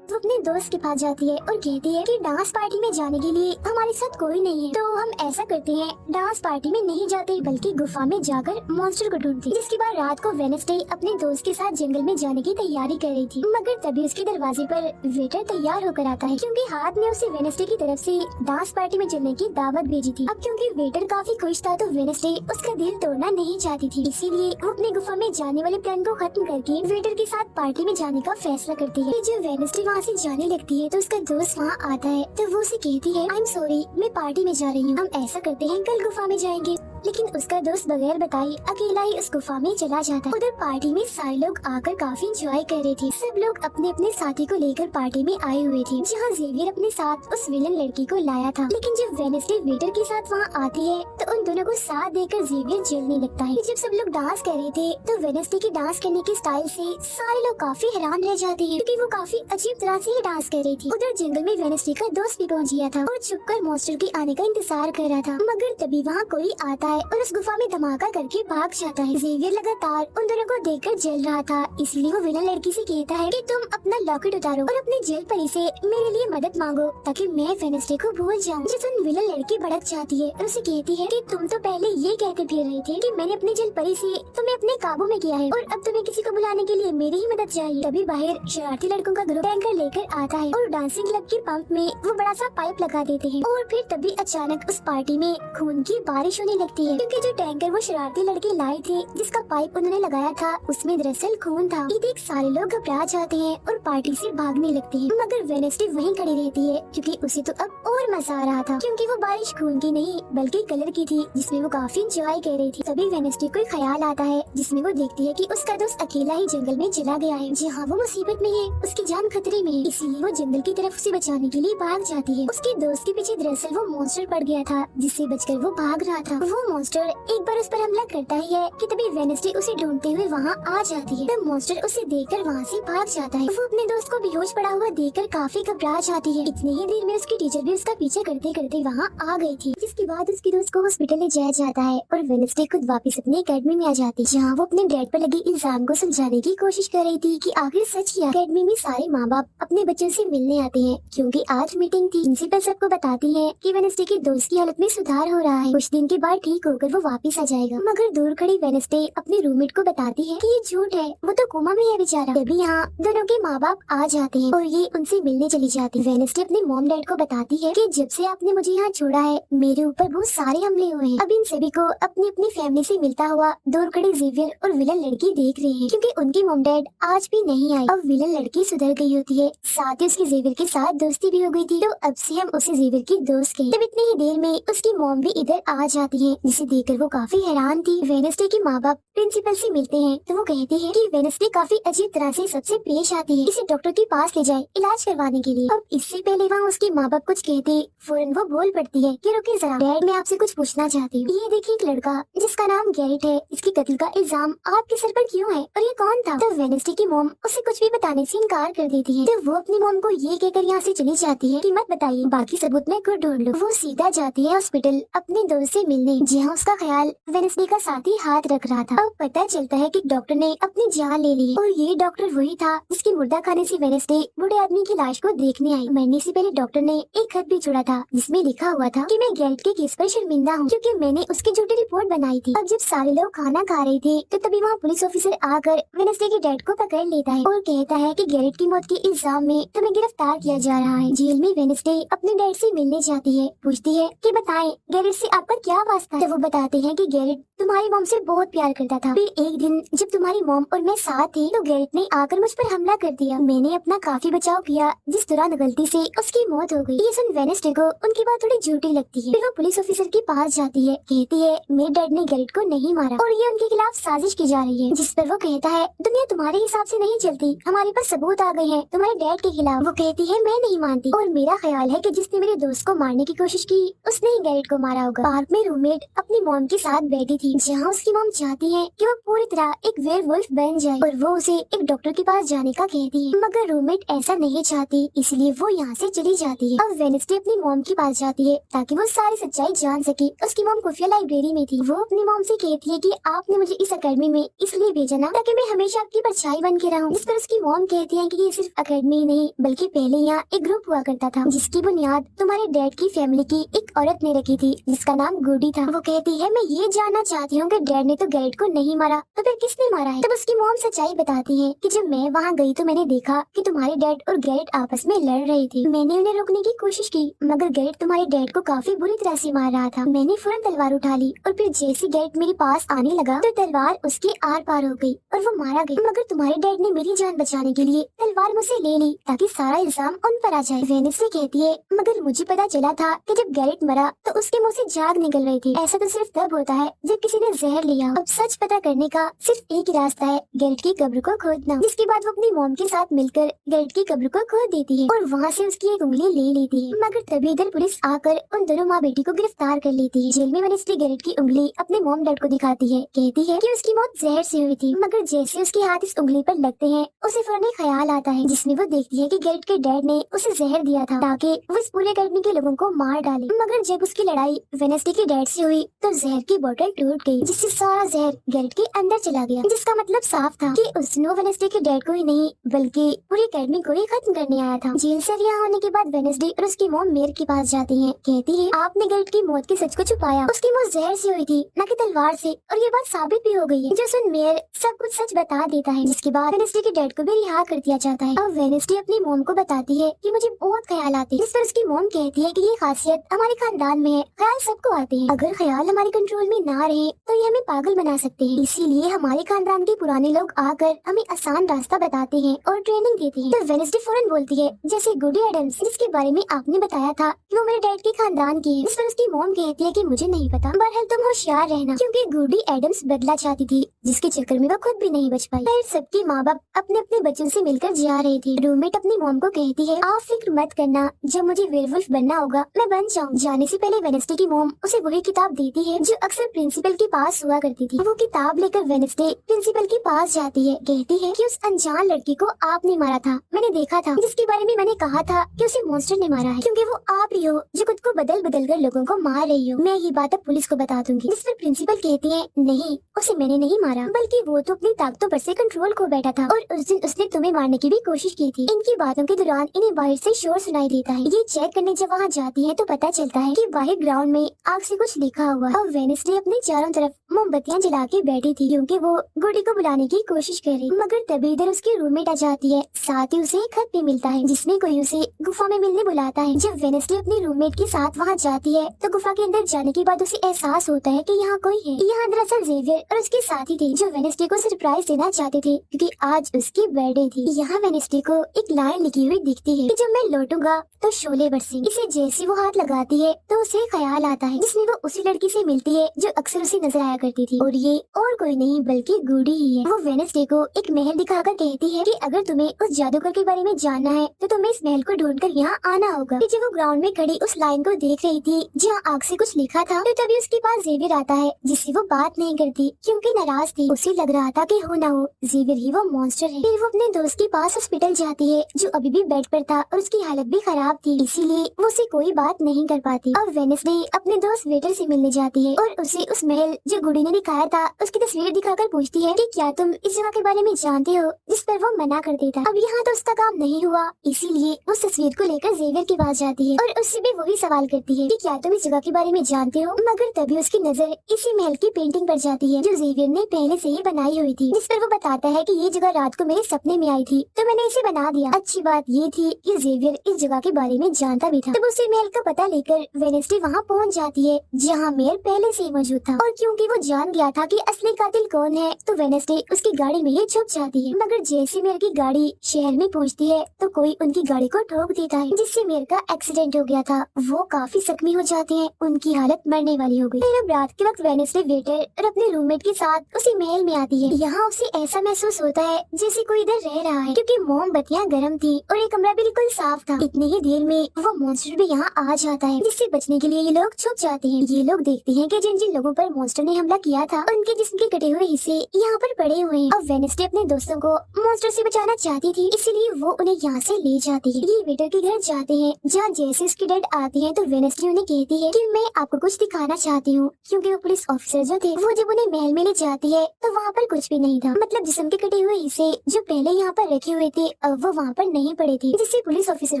वो अपने दोस्त के पास जाती है और कहती है कि डांस पार्टी में जाने के लिए हमारे साथ कोई नहीं है, तो हम ऐसा करते हैं, डांस पार्टी में नहीं जाते बल्कि गुफा में जाकर मॉन्स्टर को ढूंढते। जिसके बाद रात को वेडनेसडे अपने दोस्त के साथ जंगल में जाने की तैयारी कर रही थी, मगर तभी उसके दरवाजे पर वेटर तैयार होकर आता है, क्योंकि हाथ में उसे वेडनेसडे की तरफ से डांस पार्टी में चलने की दावत भेजी थी। अब क्योंकि वेटर काफी खुश था, तो वेडनेसडे उसका दिल तोड़ना नहीं चाहती थी, इसीलिए वो अपने गुफा में जाने वाले प्लान को खत्म करके वेटर के साथ पार्टी में जाने का फैसला करती है। जब वेडनेसडे वहाँ से जाने लगती है तो उसका दोस्त वहाँ आता है, तो वो उसे कहती है, आई एम सॉरी, मैं पार्टी में जा रही हूँ, हम ऐसा करते हैं कल गुफा में जाएंगे। लेकिन उसका दोस्त बगैर बताए अकेला ही उस गुफा में चला जाता है। उधर पार्टी में सारे लोग आकर काफी एंजॉय कर रहे थे। सब लोग अपने अपने साथी को लेकर पार्टी में आए हुए थे, जहाँ जेवियर अपने साथ उस विलन लड़की को लाया था। लेकिन जब वेडनेसडे वेटर के साथ वहाँ आती है तो उन दोनों को साथ देकर जेवियर जलने लगता है। जब सब लोग डांस कर रहे थे तो वेडनेसडे की डांस करने के स्टाइल से सारे लोग काफी हैरान रह जाते हैं, क्योंकि वो काफी अजीब तरह से ही डांस कर रही थी। उधर जंगल में वेडनेसडे का दोस्त भी पहुँच गया था और छुपकर मॉन्स्टर के आने का इंतजार कर रहा था, मगर तभी वहाँ कोई आता है और उस गुफा में धमाका करके भाग जाता है। जेवियर लगातार उन दोनों को देखकर जल रहा था, इसलिए वो विलन लड़की से कहता है कि तुम अपना लॉकेट उतारो और अपने जेल परी से मेरे लिए मदद मांगो ताकि मैं वेडनेसडे को भूल जाऊं। जिस विलन लड़की भड़क जाती है और उसे कहती है कि तुम तो पहले ये कहते फिर रहे थे कि मैंने अपने जेल परी से तुम्हें अपने काबू में किया है और अब तुम्हें किसी को बुलाने के लिए मेरी ही मदद चाहिए। तभी बाहर शरारती लड़कों का ग्रुप टैंकर लेकर आता है और डांसिंग क्लब के पंप में वो बड़ा सा पाइप लगा देते हैं और फिर तभी अचानक उस पार्टी में खून की बारिश होने लगती है, क्योंकि जो टैंकर वो शरारती लड़के लाए थे जिसका पाइप उन्होंने लगाया था उसमें दरअसल खून था। ये देख सारे लोग घबरा जाते हैं और पार्टी से भागने लगते हैं, मगर वेडनेसडे वहीं खड़ी रहती है, क्योंकि उसे तो अब और मजा आ रहा था, क्योंकि वो बारिश खून की नहीं बल्कि कलर की थी, जिसमें वो काफी एंजॉय कर रही थी। तभी वेडनेसडे को ख्याल आता है जिसमें वो देखती है कि उसका दोस्त अकेला ही जंगल में चला गया है, जहाँ वो मुसीबत में है, उसकी जान खतरे में है, इसलिए वो जंगल की तरफ उसे बचाने के लिए भाग जाती है। उसके दोस्त के पीछे दरअसल वो मॉन्स्टर पड़ गया था, जिससे बचकर वो भाग रहा था। वो मॉन्स्टर एक बार उस पर हमला करता ही है कि तभी वेडनेसडे उसे ढूंढते हुए वहाँ आ जाती है। तब मॉन्स्टर उसे देखकर वहाँ से भाग जाता है। वो अपने दोस्त को बेहोश पड़ा हुआ देखकर काफी घबरा जाती है। इतनी ही देर में उसकी टीचर भी उसका पीछा करते करते वहाँ आ गई थी, जिसके बाद उसके दोस्त को हॉस्पिटल ले जाया जाता है और वेडनेसडे खुद वापस अपने एकेडमी में आ जाती है, जहाँ वो अपने डैड पर लगे इल्जाम को सुलझाने की कोशिश कर रही थी कि आखिर सच क्या। एकेडमी में सारे माँ बाप अपने बच्चों से मिलने आते हैं, क्योंकि आज मीटिंग थी। प्रिंसिपल सबको बताती है कि वेडनेसडे के दोस्त की हालत में सुधार हो रहा है, कुछ दिन के बाद ठीक होकर वो वापस आ जाएगा। मगर दूर खड़ी वेडनेसडे अपने रूममेट को बताती है कि ये झूठ है, वो तो कोमा में है बेचारा। तभी यहाँ दोनों के माँ बाप आ जाते हैं और ये उनसे मिलने चली जाती है। वेडनेसडे अपने मॉम डैड को बताती है कि जब से आपने मुझे यहाँ छोड़ा है मेरे ऊपर बहुत सारे हमले हुए हैं। अब इन सभी को अपनी अपनी फैमिली से मिलता हुआ दूर खड़ी जेवियर और विलन लड़की देख रहे हैं, क्योंकि उनकी मॉम डैड आज भी नहीं आई। अब विलन लड़की सुधर गई होती है, साथ ही उसकी जेवियर के साथ दोस्ती भी हो गई थी, तो अब से हम उसे जेवियर की दोस्त कहें। तब इतनी ही देर में उसकी मॉम भी इधर आ जाती है, जिसे देखकर वो काफी हैरान थी। वेडनेसडे के माँ बाप प्रिंसिपल से मिलते हैं तो वो कहते हैं कि वेडनेसडे काफी अजीब तरह से सबसे पेश आती है, इसे डॉक्टर के पास ले जाए इलाज करवाने के लिए। अब इससे पहले वहाँ उसके माँ बाप कुछ कहते फौरन वो बोल पड़ती है कि रुकिए जरा डैड, मैं आपसे कुछ पूछना चाहती हूँ। ये देखिए एक लड़का जिसका नाम गैरेट है, इसके कत्ल का इल्जाम आपके सर पर क्यों है और ये कौन था? तो वेडनेसडे की मॉम उसे कुछ भी बताने से इनकार कर देती है, तो वो अपनी मॉम को ये कहकर यहाँ से चली जाती है कि मत बताइए, बाकी सबूत मैं खुद ढूंढ लूँ। वो सीधा जाती है हॉस्पिटल अपने दोस्त से मिलने, जहाँ उसका ख्याल वेडनेसडे का साथी हाथ रख रहा था। अब पता चलता है कि डॉक्टर ने अपनी जान ले ली और ये डॉक्टर वही था जिसके मुर्दा खाने से वेडनेसडे बूढ़े आदमी की लाश को देखने आई। मरने से पहले डॉक्टर ने एक खत भी छोड़ा था जिसमें लिखा हुआ था कि मैं गैरेट के केस पर शर्मिंदा हूँ, क्योंकि मैंने उसकी झूठी रिपोर्ट बनाई थी। अब जब सारे लोग खाना खा रहे थे तो तभी वहाँ पुलिस ऑफिसर आकर वेडनेसडे के डैड को पकड़ लेता है और कहता है कि गैरेट की मौत के इल्जाम में तुम्हें गिरफ्तार किया जा रहा है। जेल में वेडनेसडे अपने डैड से मिलने जाती है, पूछती है कि बताएं गैरेट से आपका क्या वास्ता। तो वो बताते हैं कि गैरेट तुम्हारी मॉम से बहुत प्यार करता था, फिर एक दिन जब तुम्हारी मॉम और मैं साथ थे तो गैरेट ने आकर मुझ पर हमला कर दिया। मैंने अपना काफी बचाव किया, जिस दौरान गलती से उसकी मौत हो गई। ये सुन वेडनेसडे को उनकी बात थोड़ी झूठी लगती है। फिर वो पुलिस ऑफिसर के पास जाती है, कहती है मेरे डैड ने गैरेट को नहीं मारा और ये उनके खिलाफ साजिश की जा रही है। जिस पर वो कहता है दुनिया तुम्हारे हिसाब से नहीं चलती, हमारे पास सबूत आ गए हैं तुम्हारे डैड के खिलाफ। वो कहती है मैं नहीं मानती और मेरा ख्याल है कि जिसने मेरे दोस्त को मारने की कोशिश की उसने ही गैरेट को मारा होगा। पार्क में रूममेट अपनी मॉम के साथ बैठी थी, जहाँ उसकी मॉम चाहती है कि वो पूरी तरह एक वेयरवुल्फ बन जाए और वो उसे एक डॉक्टर के पास जाने का कहती है, मगर रूममेट ऐसा नहीं चाहती, इसलिए वो यहाँ से चली जाती है। अब वेडनेसडे अपनी मॉम के पास जाती है ताकि वो सारी सच्चाई जान सके। उसकी मॉम खुफिया लाइब्रेरी में थी। वो अपनी मॉम से कहती है कि आपने मुझे इस अकेडमी में इसलिए भेजा ना ताकि मैं हमेशा आपकी परछाई बन के रहूं। जिस पर उसकी मॉम कहती है कि ये सिर्फ अकेडमी नहीं बल्कि पहले यहाँ एक ग्रुप हुआ करता था जिसकी बुनियाद तुम्हारे डैड की फैमिली की एक औरत ने रखी थी जिसका नाम गुडी था। वो कहती है मैं ये जानना चाहती हूँ कि डैड ने तो गैरेट को नहीं मारा तो फिर किसने मारा है। तब उसकी मॉम सच्चाई बताती है कि जब मैं वहाँ गई तो मैंने देखा कि तुम्हारे डैड और गैरेट आपस में लड़ रहे थे। मैंने उन्हें रोकने की कोशिश की मगर गैरेट तुम्हारे डैड को काफी बुरी तरह से मार रहा था। मैंने फौरन तलवार उठा ली और फिर जैसे गैरेट मेरे पास आने लगा तो तलवार उसके आर पार हो गई और वो मारा गया। मगर तुम्हारे डैड ने मेरी जान बचाने के लिए तलवार मुझसे ले ली ताकि सारा इल्जाम उन पर आ जाए। वेडनेसडे कहती है मगर मुझे पता चला था कि जब गैरेट मरा तो उसके मुंह से झाग निकल रही थी। ऐसा तो सिर्फ तब होता है जब किसी ने जहर लिया। अब सच पता करने का सिर्फ एक ही रास्ता है, गैरेट की कब्र को खोदना। जिसके बाद वो अपनी मॉम के साथ मिलकर गैरेट की कब्र को खोद देती है और वहाँ से उसकी एक उंगली ले लेती है। मगर तभी इधर पुलिस आकर उन दोनों माँ बेटी को गिरफ्तार कर लेती है। जेल में वेडनेसडे गैरेट की उंगली अपने मॉम डैड को दिखाती है, कहती है कि उसकी मौत जहर से हुई थी। मगर जैसे उसके हाथ इस उंगली पर लगते हैं उसे फौरन एक ख्याल आता है जिसमें वो देखती है कि गैरेट के डैड ने उसे जहर दिया था ताकि वो इस पूरे अकेडमी के लोगों को मार डाले। मगर जब उसकी लड़ाई वेडनेसडे के डैड से हुई तो जहर की बोतल टूट गई जिससे सारा जहर गैरेट के अंदर चला गया, जिसका मतलब साफ था कि उसने वेडनेसडे के डैड को ही नहीं बल्कि पूरी अकेडमी को ही खत्म करने आया था। जेल से रिहा होने के बाद वेडनेसडे और उसकी मॉम मेयर के पास जाती है, कहती है आपने गैरेट की मौत के सच को छुपाया, उसकी मौत जहर से हुई थी न कि तलवार से, और ये बात साबित भी हो गई है। जो सुन मेयर सब कुछ सच बता देता है जिसके बाद वेडनेसडे के डैड को भी रिहा कर दिया जाता है। अब वेडनेसडे अपनी मॉम को बताती है कि मुझे बहुत ख्याल आते हैं, जिस पर उसकी मॉम कहती है कि ये खासियत हमारे खानदान में है, ख्याल सबको आते हैं, अगर ख्याल हमारे कंट्रोल में ना रहे तो ये हमें पागल बना सकते हैं, इसीलिए हमारे खानदान के पुराने लोग आकर हमें आसान रास्ता बताते हैं और ट्रेनिंग देते हैं। तो वेडनेसडे फौरन बोलती है जैसे गुडी एडम्स जिसके बारे में आपने बताया था कि वो मेरे डैड के खानदान की है, जिस पर उसकी मॉम कहती है कि मुझे नहीं पता, बहरहाल तुम होशियार रहना, क्योंकि गुडी एडम्स बदला चाहती थी जिसके चक्कर में वो खुद भी नहीं बच पाई। फिर सबके माँ बाप अपने अपने बच्चों से मिलकर जा रहे थे। रूममेट अपनी मॉम को कहती है आप फिक्र मत करना, जब मुझे वेयरवुल्फ बनना होगा मैं बन जाऊँ। जाने से पहले वेडनेसडे की मॉम उसे वही किताब देती है जो अक्सर प्रिंसिपल के पास हुआ करती थी। वो किताब लेकर वेडनेसडे प्रिंसिपल के पास जाती है, कहती है कि उस अनजान लड़की को आपने मारा था, मैंने देखा था, जिसके बारे में मैंने कहा था कि उसे मॉन्स्टर ने मारा है, क्योंकि वो आप ही हो जो खुद को बदल बदल कर लोगों को मार रही हो। मैं ये बात अब पुलिस को बता दूंगी। जिस पर प्रिंसिपल कहती है नहीं, उसे मैंने नहीं मारा, बल्कि वो तो अपनी ताकतों पर से कंट्रोल खो बैठा था और उस दिन उसने तुम्हें मारने की भी कोशिश की थी। इनकी बातों के दौरान इन्हें बाहर से शोर सुनाई देता है। ये चेक करने जब वहाँ जाती है तो पता चलता है कि बाहर ग्राउंड में आग से कुछ लिखा हुआ। और वेडनेसडे अपने चारों तरफ मोमबत्तियां जला के बैठी थी क्योंकि वो गुडी को बुलाने की कोशिश कर रही, मगर तभी इधर उसकी रूममेट आ जाती है। साथ ही उसे एक खत भी मिलता है जिसमें कोई उसे गुफा में मिलने बुलाता है। जब वेडनेसडे अपनी रूममेट के साथ वहाँ जाती है तो गुफा के अंदर जाने के बाद उसे एहसास होता है कि यहाँ कोई है। यहाँ दरअसल जेवियर और उसके साथी थे जो वेडनेसडे को सरप्राइज देना चाहते थे क्योंकि आज उसकी बर्थडे थी। यहाँ वेडनेसडे को एक लाइन लिखी हुई दिखती है कि जब मैं लौटूंगा तो शोले बरसेंगे। इसे जैसे वो हाथ लगाती है तो उसे ख्याल आता है जिसमें वो उसी लड़की से मिलती है जो अक्सर उसे नजर आया करती थी, और ये और कोई नहीं बल्कि गुडी ही है। वो वेडनेसडे को एक महल दिखाकर कहती है कि अगर तुम्हें उस जादूगर के बारे में जानना है तो तुम्हें इस महल को ढूंढकर यहाँ आना होगा। जब वो ग्राउंड में खड़ी उस लाइन को देख रही थी जहाँ आग से कुछ लिखा था तो तभी उसके पास जेवियर आता है जिससे वो बात नहीं करती क्योंकि नाराज थी। उसे लग रहा था कि हो ना हो जेवियर ही वो मॉन्स्टर है। फिर वो अपने दोस्त के पास हॉस्पिटल जाती है जो अभी भी बेड पर था और उसकी हालत भी खराब थी, इसीलिए वो उसे कोई बात नहीं कर पाती। अब वेडनेसडे अपने दोस्त वेटर से मिलने जाती है और उसे उस महल जो गुडी ने दिखाया था उसकी तस्वीर दिखाकर पूछती है कि क्या तुम इस जगह के बारे में जानते हो, जिस पर वो मना कर देता। अब यहाँ तो उसका काम नहीं हुआ, इसीलिए उस तस्वीर को लेकर जेवियर के पास जाती है और उससे भी वही सवाल करती है कि क्या तुम इस जगह के बारे में जानते हो। मगर तभी उसकी नजर इसी महल की पेंटिंग पर जाती है जो जेवियर ने पहले से ही बनाई हुई थी, जिस पर वो बताता है कि ये जगह रात को मेरे सपने में आई थी तो मैंने इसे बना दिया। अच्छी बात ये थी कि जेवियर इस जगह के बारे में जानता भी था। तब उसी महल का पता लेकर वेडनेसडे वहाँ पहुँच जाती है जहाँ मेयर पहले से ही मौजूद था, और क्योंकि वो जान गया था कि असली कातिल कौन है तो वेडनेसडे उसकी गाड़ी में ही छुप जाती है। मगर जैसे मेयर की गाड़ी शहर में पहुँचती है तो कोई उनकी गाड़ी को ठोक देता है जिससे मेयर का एक्सीडेंट हो गया था। वो काफी जख्मी हो जाते हैं, उनकी हालत मरने वाली हो गई। फिर अब रात के वक्त वेडनेसडे वेटर और अपने रूममेट के साथ उसी महल में आती है। यहाँ उसे ऐसा महसूस होता है जैसे कोई इधर रह रहा है क्योंकि मोमबत्तियाँ गर्म थी और ये कमरा बिल्कुल साफ था। इतनी ही देर में वो मॉन्स्टर भी यहाँ आ जाता है जिससे बचने के लिए ये लोग छुप जाते हैं। ये लोग लोग देखते हैं कि जिन जिन लोगों पर मॉन्स्टर ने हमला किया था उनके जिस्म के कटे हुए हिस्से यहाँ पर पड़े हुए हैं। अब वेडनेसडे अपने दोस्तों को मॉन्स्टर से बचाना चाहती थी, इसीलिए वो उन्हें यहाँ से ले जाती है। ये वेटर के घर जाते हैं, जहाँ जैसे उसकी डेड आती है तो वेडनेसडे उन्हें कहती है कि मैं आपको कुछ दिखाना चाहती हूँ, क्योंकि वो पुलिस ऑफिसर जो थे वो जब उन्हें महल में ले जाती है तो वहाँ पर कुछ भी नहीं था। मतलब जिस्म के कटे हुए हिस्से जो पहले यहाँ पर रखे हुए थे अब वो वहाँ पर नहीं पड़े थे, जिससे पुलिस ऑफिसर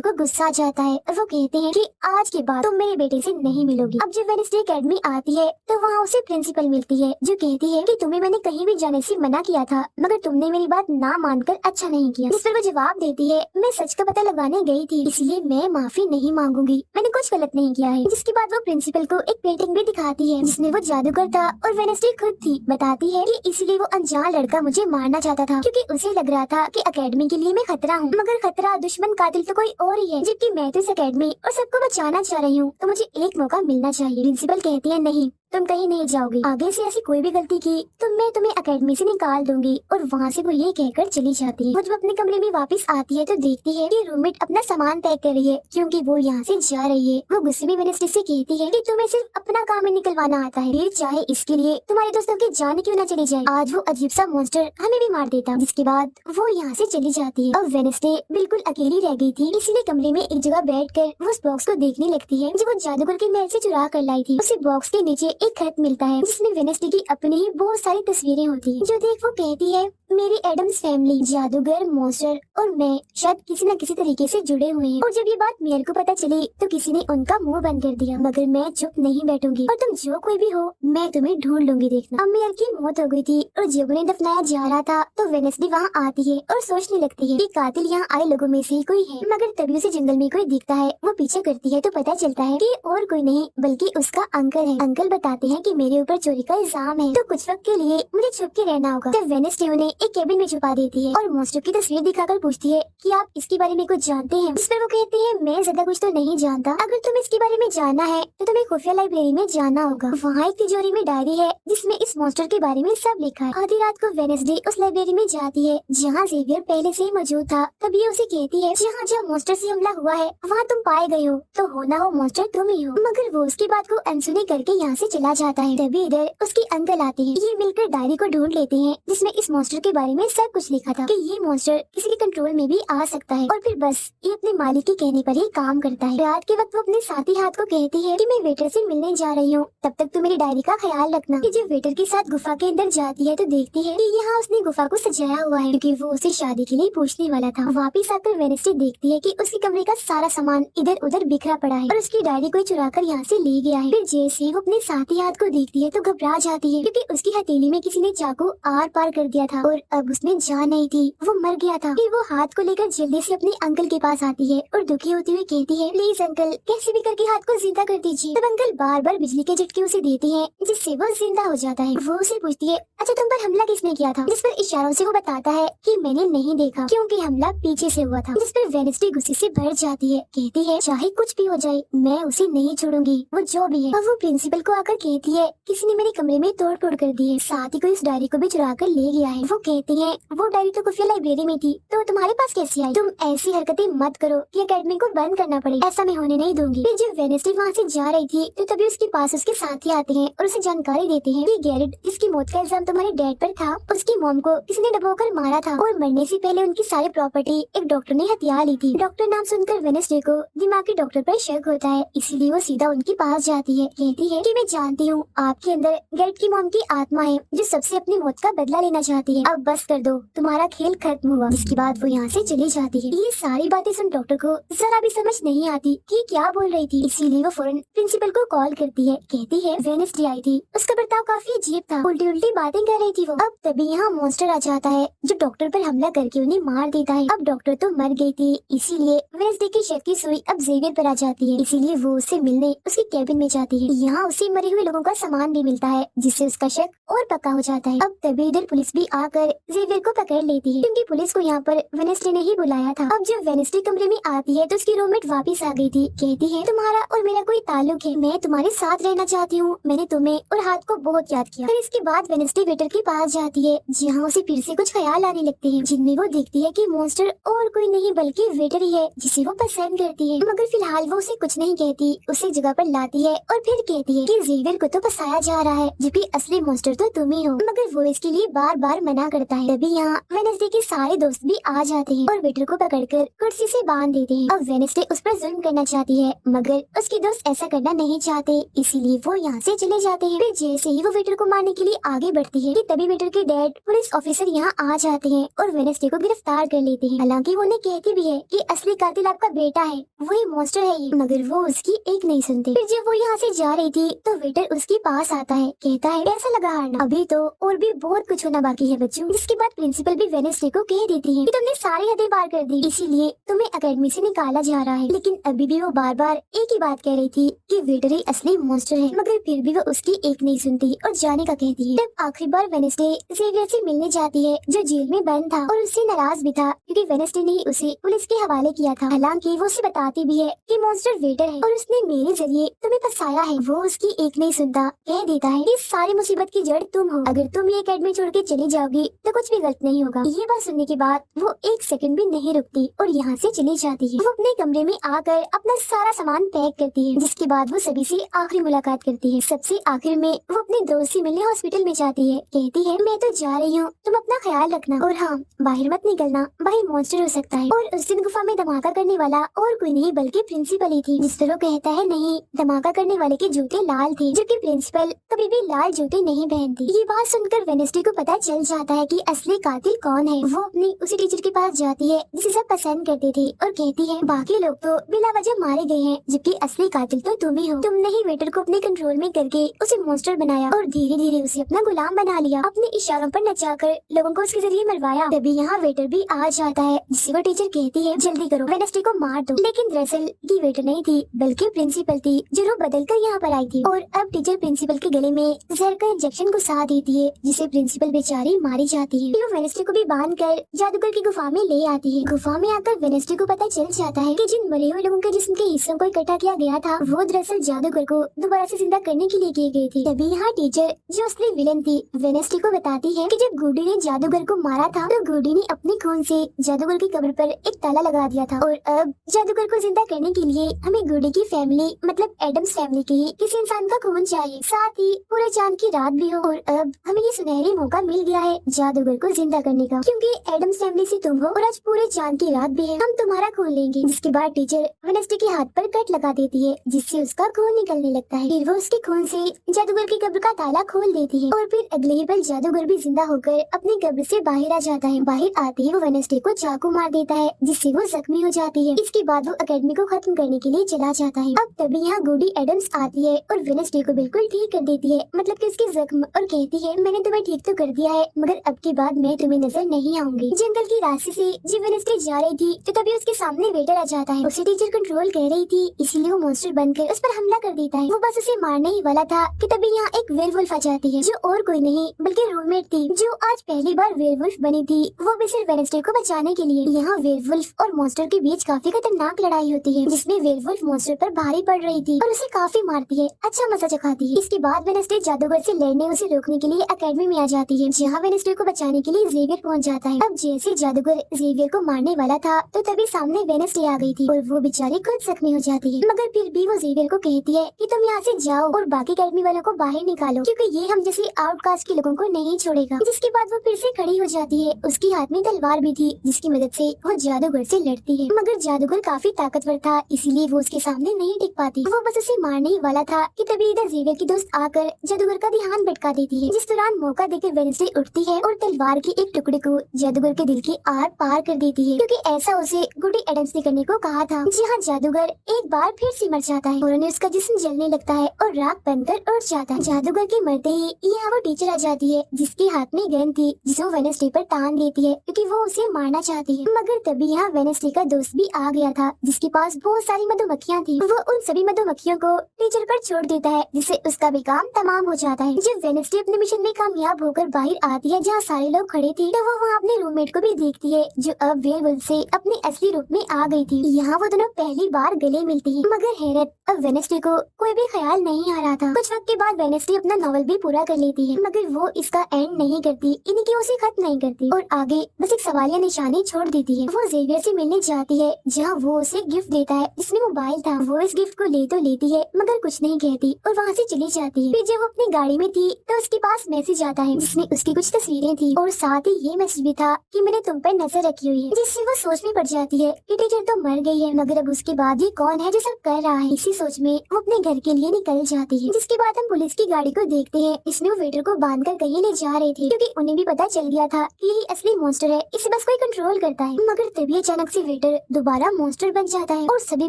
को गुस्सा आ जाता है और वो कहते हैं कि आज के बाद तुम मेरे बेटे से नहीं मिलोगी। अब जब वेडनेसडे एकेडमी आती है तो वहाँ उसे प्रिंसिपल मिलती है, जो कहती है कि तुम्हें मैंने कहीं भी जाने से मना किया था, मगर तुमने मेरी बात ना मानकर अच्छा नहीं किया। जिस पर वो जवाब देती है, मैं सच का पता लगाने गई थी, इसलिए मैं माफी नहीं मांगूंगी, मैंने कुछ गलत नहीं किया है। जिसके बाद वो प्रिंसिपल को एक पेंटिंग भी दिखाती है जिसमें वो जादूगर था और वेडनेसडे खुद थी। बताती है कि इसलिए वो अनजान लड़का मुझे मारना चाहता था, क्योंकि उसे लग रहा था कि एकेडमी के लिए मैं खतरा हूँ, मगर खतरा दुश्मन कातिल तो कोई और ही है, जबकि मैं तो इस एकेडमी और सबको बचाना चाह रही हूँ, तो मुझे एक मौका मिलना चाहिए। प्रिंसिपल कहती है नहीं, तुम कहीं नहीं जाओगी, आगे से ऐसी कोई भी गलती की तो मैं तुम्हें एकेडमी से निकाल दूंगी। और वहाँ से वो ये कहकर चली जाती है। वो जब अपने कमरे में वापस आती है तो देखती है कि रूममेट अपना सामान पैक कर रही है, क्योंकि वो यहाँ से जा रही है। वो गुस्से में वेडनेसडे से कहती है कि तुम्हें सिर्फ अपना काम ही निकलवाना आता है, फिर चाहे इसके लिए तुम्हारे दोस्तों की जान क्यों न चली जाए, आज वो अजीब सा मॉन्स्टर हमें भी मार देता। जिसके बाद वो यहाँ से चली जाती है। अब वेडनेसडे बिल्कुल अकेली रह गई थी, इसीलिए कमरे में एक जगह बैठकर वो उस बॉक्स को देखने लगती है जो वो जादूगर के महल से चुरा कर लाई थी। उसी बॉक्स के नीचे एक खत मिलता है जिसमें वेडनेसडे की अपनी ही बहुत सारी तस्वीरें होती हैं, जो देख वो कहती है मेरी एडम्स फैमिली, जादूगर, मॉन्स्टर और मैं शायद किसी न किसी तरीके से जुड़े हुए हैं। और जब ये बात मेयर को पता चली तो किसी ने उनका मुंह बंद कर दिया, मगर मैं चुप नहीं बैठूंगी और तुम जो कोई भी हो मैं तुम्हें ढूंढ लूंगी, देखना। अब मेयर की मौत हो गई थी और जब उन्हें दफनाया जा रहा था तो वेडनेसडे वहाँ आती है और सोचने लगती है कि कातिल यहाँ आए लोगों में से ही कोई है, मगर तभी उसे जंगल में कोई दिखता है। वो पीछे करती है तो पता चलता है कि और कोई नहीं बल्कि उसका अंकल है। अंकल बताते हैं कि मेरे ऊपर चोरी का इल्जाम है, तो कुछ वक्त के लिए मुझे छुप के रहना होगा। तब वेडनेसडे उन्हें एक केबिन में छुपा देती है और मॉन्स्टर की तस्वीर दिखाकर पूछती है कि आप इसके बारे में कुछ जानते हैं। जिस पर वो कहती है मैं ज्यादा कुछ तो नहीं जानता, अगर तुम इसके बारे में जानना है तो तुम्हें खुफिया लाइब्रेरी में जाना होगा। वहाँ एक तिजोरी में डायरी है जिसमें इस मॉन्स्टर के बारे में सब लिखा है। आधी रात को वेडनेसडे उस लाइब्रेरी में जाती है जहाँ जेवियर पहले से ही मौजूद था। तभी उसे कहती है जहाँ जहाँ मॉन्स्टर से हमला हुआ है वहाँ तुम पाए गए हो, तो होना हो मॉन्स्टर तुम ही हो। मगर वो उसकी बात को अनसुनी करके यहाँ से चला जाता है। तभी इधर उसके अंकल आते हैं। ये मिलकर डायरी को ढूंढ लेते हैं जिसमें इस मॉन्स्टर के बारे में सब कुछ लिखा था कि ये मॉन्स्टर किसी के कंट्रोल में भी आ सकता है और फिर बस ये अपने मालिक के कहने पर ही काम करता है। रात के वक्त वो अपने साथी हाथ को कहती है कि मैं वेटर से मिलने जा रही हूँ, तब तक तू मेरी डायरी का ख्याल रखना। कि जब वेटर के साथ गुफा के अंदर जाती है तो देखती है कि यहाँ उसने गुफा को सजाया हुआ है, क्योंकि वो उसे शादी के लिए पूछने वाला था। वापिस आकर वेडनेसडे देखती है कि उसके कमरे का सारा सामान इधर उधर बिखरा पड़ा है और उसकी डायरी कोई चुरा कर यहाँ से ले गया है। फिर जैसे वो अपने साथी हाथ को देखती है तो घबरा जाती है, क्योंकि उसकी हथेली में किसी ने चाकू आर पार कर दिया था और अब उसमें जान नहीं थी, वो मर गया था। फिर वो हाथ को लेकर जल्दी से अपने अंकल के पास आती है और दुखी होती हुई कहती है प्लीज अंकल कैसे भी करके हाथ को जिंदा कर दीजिए। तब अंकल बार बार बिजली के झटके उसे देते हैं जिससे वो जिंदा हो जाता है। वो उसे पूछती है अच्छा तुम पर हमला किसने किया था, जिस पर इशारों से वो बताता है कि मैंने नहीं देखा क्योंकि हमला पीछे से हुआ था। जिस पर वेडनेसडे गुस्से से भर जाती है, कहती है चाहे कुछ भी हो जाए मैं उसे नहीं छोड़ूंगी, वो जो भी है। अब वो प्रिंसिपल को आकर कहती है किसी ने मेरे कमरे में तोड़ फोड़ कर दी है, साथ ही कोई इस डायरी को भी चुरा कर ले गया है। वो कहती है वो डायरी तो खुफिया लाइब्रेरी में थी तो तुम्हारे पास कैसे आई, तुम ऐसी हरकतें मत करो कि एकेडमी को बंद करना पड़े, ऐसा मैं होने नहीं दूंगी। फिर जब वेडनेसडे वहाँ से जा रही थी तो तभी उसके पास उसके साथी आते हैं और उसे जानकारी देते हैं कि गैरेट जिसकी मौत का इल्जाम तुम्हारे डैड पर था उसकी मॉम को किसी ने डबोकर मारा था और मरने से पहले उनकी सारी प्रॉपर्टी एक डॉक्टर ने हथिया ली थी। डॉक्टर नाम सुनकर वेडनेसडे को दिमागी डॉक्टर पर शक होता है, इसीलिए वो सीधा उनके पास जाती है। कहती है कि मैं जानती हूँ आपके अंदर गैरेट की मॉम की आत्मा है जो सबसे अपनी मौत का बदला लेना चाहती है, अब बस कर दो तुम्हारा खेल खत्म हुआ। इसके बाद वो यहाँ से चली जाती है। ये सारी बातें सुन डॉक्टर को जरा भी समझ नहीं आती कि क्या बोल रही थी, इसीलिए वो फौरन प्रिंसिपल को कॉल करती है। कहती है वेडनेसडे आई थी, उसका बर्ताव काफी अजीब था, उल्टी उल्टी बातें कर रही थी वो। अब तभी यहाँ मॉन्स्टर आ जाता है जो डॉक्टर पर हमला करके उन्हें मार देता है। अब डॉक्टर तो मर गई थी, इसीलिए वेडनेसडे की शक की सुई अब जेवियर पर आ जाती है, इसीलिए वो उससे मिलने उसके कैबिन में जाती है। यहाँ उसे मरे हुए लोगों का सामान भी मिलता है जिससे उसका शक और पक्का हो जाता है। अब तभी इधर पुलिस भी आकर जेवियर को पकड़ लेती है, क्योंकि पुलिस को यहाँ पर वेडनेसडे ने ही बुलाया था। अब जब वेडनेसडे कमरे में आती है तो उसकी रूममेट वापस आ गई थी। कहती है तुम्हारा और मेरा कोई ताल्लुक है, मैं तुम्हारे साथ रहना चाहती हूँ, मैंने तुम्हें और हाथ को बहुत याद किया। फिर इसके बाद वेडनेसडे वेटर के पास जाती है जहाँ उसे फिर से कुछ ख्याल आने लगते हैं, जिनमें वो देखती है कि मॉन्स्टर और कोई नहीं बल्कि वेटर ही है जिसे वो पसंद करती है। मगर फिलहाल वो उसे कुछ नहीं कहती, उसे जगह पर लाती है और फिर कहती है कि जेवियर जेवियर को तो फंसाया जा रहा है, जबकि असली मॉन्स्टर तो तुम ही हो। मगर वो इसके लिए बार बार मना करता है। तभी यहाँ वेडनेसडे के सारे दोस्त भी आ जाते हैं और वेटर को पकड़कर कुर्सी से बांध देते हैं। अब वेडनेसडे उस पर जुल्म करना चाहती है, मगर उसके दोस्त ऐसा करना नहीं चाहते, इसीलिए वो यहाँ से चले जाते हैं। फिर जैसे ही वो वेटर को मारने के लिए आगे बढ़ती है कि तभी वेटर के डैड पुलिस ऑफिसर यहाँ आ जाते हैं और वेडनेसडे को गिरफ्तार कर लेते हैं। हालांकि वो उन्हें कहती भी है कि असली कातिल आपका बेटा है, वही मॉन्स्टर है ये, मगर वो उसकी एक नहीं सुनते। फिर जब वो यहाँ से जा रही थी तो वेटर उसके पास आता है, कहता है कैसा लगा हारना, अभी तो और भी बहुत कुछ होना बाकी है बच्चों। जिसके बाद प्रिंसिपल भी वेडनेसडे को कह देती है कि तुमने सारी हदें पार कर दी, इसीलिए तुम्हें एकेडमी से निकाला जा रहा है। लेकिन अभी भी वो बार बार एक ही बात कह रही थी कि वेटर ही असली मॉन्स्टर है, मगर फिर भी वो उसकी एक नहीं सुनती और जाने का कहती है। तब आखिरी बार वेडनेसडे जेवियर से मिलने जाती है, जो जेल में बंद था और उससे नाराज भी था क्योंकि वेडनेसडे ने ही उसे पुलिस के हवाले किया था। हालांकि वो उसे बताती भी है कि मॉन्स्टर वेटर है और उसने मेरे जरिए तुम्हें फंसाया है। वो उसकी एक नहीं सुनता, कह देता है इस सारी मुसीबत की जड़ तुम हो, अगर तुम ये एकेडमी छोड़ के चली जाओगी तो कुछ भी गलत नहीं होगा। ये बात सुनने के बाद वो एक सेकंड भी नहीं रुकती और यहाँ से चली जाती है। वो अपने कमरे में आकर अपना सारा सामान पैक करती है, जिसके बाद वो सभी से आखिरी मुलाकात करती है। सबसे आखिर में वो अपने दोस्त से मिलने हॉस्पिटल में जाती है, कहती है मैं तो जा रही हूँ, तुम अपना ख्याल रखना और हाँ बाहर मत निकलना, बाहर मॉन्स्टर हो सकता है। और उस दिन गुफा में धमाका करने वाला और कोई नहीं बल्कि प्रिंसिपल ही थी। जिस तरह कहता है नहीं, धमाका करने वाले के जूते लाल थे, जबकि प्रिंसिपल कभी भी लाल जूते नहीं पहनती। ये बात सुनकर वेडनेसडे को पता चल जाता है कि असली कातिल कौन है। वो अपनी उसी टीचर के पास जाती है जिसे सब पसंद करते थे और कहती है बाकी लोग तो बिना वजह मारे गए हैं, जबकि असली कातिल तो तुम ही हो। तुमने ही वेटर को अपने कंट्रोल में करके उसे मॉन्स्टर बनाया और धीरे धीरे उसे अपना गुलाम बना लिया, अपने इशारों पर नचाकर लोगों को उसके जरिए मरवाया। तभी यहाँ वेटर भी आ जाता है, जिसे वो टीचर कहती है जल्दी करो, वेडनेसडे को मार दो। लेकिन दरअसल की वेटर नहीं थी बल्कि प्रिंसिपल थी, जो रूप बदल कर यहाँ पर आई थी। और अब टीचर प्रिंसिपल के गले में जहर का इंजेक्शन घुसा देती है, जिसे प्रिंसिपल बेचारी मारी जाती है। फिर वो वेडनेसडे को भी बांध कर जादूगर की गुफा में ले आती है। गुफा में आकर वेडनेसडे को पता चल जाता है कि जिन मरे हुए लोगों के जिस्म के हिस्सों को इकट्ठा किया गया था वो दरअसल जादूगर को दोबारा से जिंदा करने के लिए किए गए थे। तभी यहाँ टीचर जो असली विलन थी वेडनेसडे को बताती है कि जब गुडी ने जादूगर को मारा था तो गुडी ने अपने खून से जादूगर की कब्र पर एक ताला लगा दिया था और अब जादूगर को जिंदा करने के लिए हमें गुडी की फैमिली मतलब एडम्स फैमिली के ही किसी इंसान का खून चाहिए, साथ ही पूरे चांद की रात भी हो। और अब हमें ये सुनहरी मौका मिल गया है जादूगर को जिंदा करने का, क्योंकि एडम्स फैमिली से तुम हो और आज पूरे चांद की रात भी है, हम तुम्हारा खून लेंगे। जिसके बाद टीचर वेडनेसडे के हाथ पर कट लगा देती है, जिससे उसका खून निकलने लगता है। फिर वो उसके खून से जादूगर की कब्र का ताला खोल देती है और फिर अगले ही पल जादूगर भी जिंदा होकर अपनी कब्र से बाहर आ जाता है। बाहर आते ही वो वेडनेसडे को चाकू मार देता है, जिससे वो जख्मी हो जाती है। इसके बाद वो एकेडमी को खत्म करने के लिए चला जाता है। अब तभी यहाँ गुडी एडम्स आती है और वेडनेसडे को बिल्कुल ठीक कर देती है, मतलब कि उसके जख्म, और कहती है मैंने तुम्हें ठीक तो कर दिया है, मगर अब के बाद मैं तुम्हें नजर नहीं आऊंगी। जंगल की रास्ते से जब वेडनेसडे जा रही थी तो तभी उसके सामने वेटर आ जाता है। उसे टीचर कंट्रोल कर रही थी, इसीलिए वो मॉन्स्टर बनकर उस पर हमला कर देता है। वो बस उसे मारने ही वाला था कि तभी यहाँ एक वेयरवुल्फ आ जाती है, जो और कोई नहीं बल्कि रूममेट थी, जो आज पहली बार वेयरवुल्फ बनी थी, वो भी सिर्फ वेडनेसडे को बचाने के लिए। यहाँ वेयरवुल्फ और मॉन्स्टर के बीच काफी खतरनाक लड़ाई होती है, जिसमें वेयरवुल्फ मॉन्स्टर पर भारी पड़ रही थी और उसे काफी मारती है, अच्छा मजा चखाती है। इसके बाद वेडनेसडे जादूगर से लड़ने उसे रोकने के लिए एकेडमी में आ जाती है, जहाँ वेडनेसडे को बचाने के लिए जेवियर पहुँच जाता है। अब जैसे जादूगर जेवियर को मारने वाला था तो तभी सामने वेडनेसडे आ गई थी और वो बेचारी खुद जख्मी हो जाती है, मगर फिर भी वो जेवियर को कहती है कि तुम यहाँ से जाओ और बाकी एकेडमी वालों को बाहर निकालो, क्योंकि ये हम जैसे आउटकास्ट के लोगों को नहीं छोड़ेगा। जिसके बाद वो फिर से खड़ी हो जाती है, उसकी हाथ में तलवार भी थी, जिसकी मदद से वो जादूगर से लड़ती है, मगर जादूगर काफी ताकतवर था, इसीलिए वो उसके सामने नहीं टिक पाती। वो बस उसे मारने ही वाला था कि तभी इधर जेवियर की दोस्त आकर जादूगर का ध्यान भटका देती है, जिस दौरान मौका देकर वेडनेसडे उठती है और तलवार के एक टुकड़े को जादूगर के दिल के आर पार कर देती है, क्योंकि ऐसा उसे गुडी एडम्स ने करने को कहा था। जी हाँ, जादूगर एक बार फिर से मर जाता है और उन्हें उसका जिस्म जलने लगता है और राख बनकर उड़ जाता है। जादूगर के मरते ही यहाँ वो टीचर आ जाती है, जिसके हाथ में गन थी, जिसे वो वेडनेसडे पर तान देती है क्योंकि वो उसे मारना चाहती है। मगर तभी यहाँ वेडनेसडे का दोस्त भी आ गया था, जिसके पास बहुत सारी मधुमक्खियाँ थी। वो उन सभी मधुमक्खियों को टीचर पर छोड़ देता है, जिससे उसका भी काम तमाम हो जाता है। जब वेडनेसडे अपने मिशन में कामयाब होकर बाहर आती है, जहाँ सारे लोग खड़े थे, तो वो वहाँ अपने रूममेट को भी देखती है, जो अब वेयरवुल्फ से अपने असली रूप में आ गई थी। यहाँ वो दोनों पहली बार गले मिलती है, मगर हैरत, अब वेडनेसडे को कोई भी ख्याल नहीं आ रहा था। कुछ वक्त के बाद वेडनेसडे अपना नॉवल भी पूरा कर लेती है, मगर वो इसका एंड नहीं करती, यानी कि उसे खत्म नहीं करती और आगे बस एक सवालिया निशानी छोड़ देती है। वो जेवियर से मिलने जाती है, जहाँ वो उसे गिफ्ट देता है, जिसमें मोबाइल था। वो इस गिफ्ट को ले तो लेती है, मगर कुछ नहीं कहती और वहाँ से चली जाती है। फिर जब वो अपनी गाड़ी में थी तो उसके पास मैसेज आता है जिसमें उसकी कुछ तस्वीरें थी और साथ ही ये मैसेज भी था कि मैंने तुम पर नजर रखी हुई है, जिससे वो सोच में पड़ जाती है कि टीचर तो मर गई है, मगर अब उसके बाद ये कौन है जो सब कर रहा है। इसी सोच में वो अपने घर के लिए निकल जाती है। जिसके बाद हम पुलिस की गाड़ी को देखते हैं, इसमें वो वेटर को बांध कर कहीं ले जा रहे थे क्योंकि उन्हें भी पता चल गया था कि यही असली मॉन्स्टर है, इसे बस कोई कंट्रोल करता है। मगर तभी अचानक से वेटर दोबारा मॉन्स्टर बन जाता है और सभी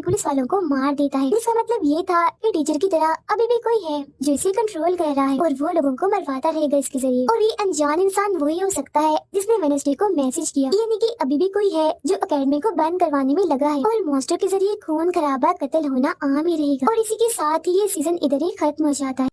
पुलिस वालों को मार देता है। इसका मतलब ये था कि टीचर की तरह अभी भी कोई है जो इसे कंट्रोल कर रहा है और वो लोगों को मरवाता रहेगा इसके जरिए। और ये अनजान इंसान वही हो सकता है जिसने वेडनेसडे को मैसेज किया, यानी कि अभी भी कोई है जो एकेडमी को बंद करवाने में लगा है और मॉन्स्टर के जरिए खून खराबा कत्ल होना आम ही रहेगा। और इसी के साथ ही ये सीजन इधर ही खत्म हो जाता है।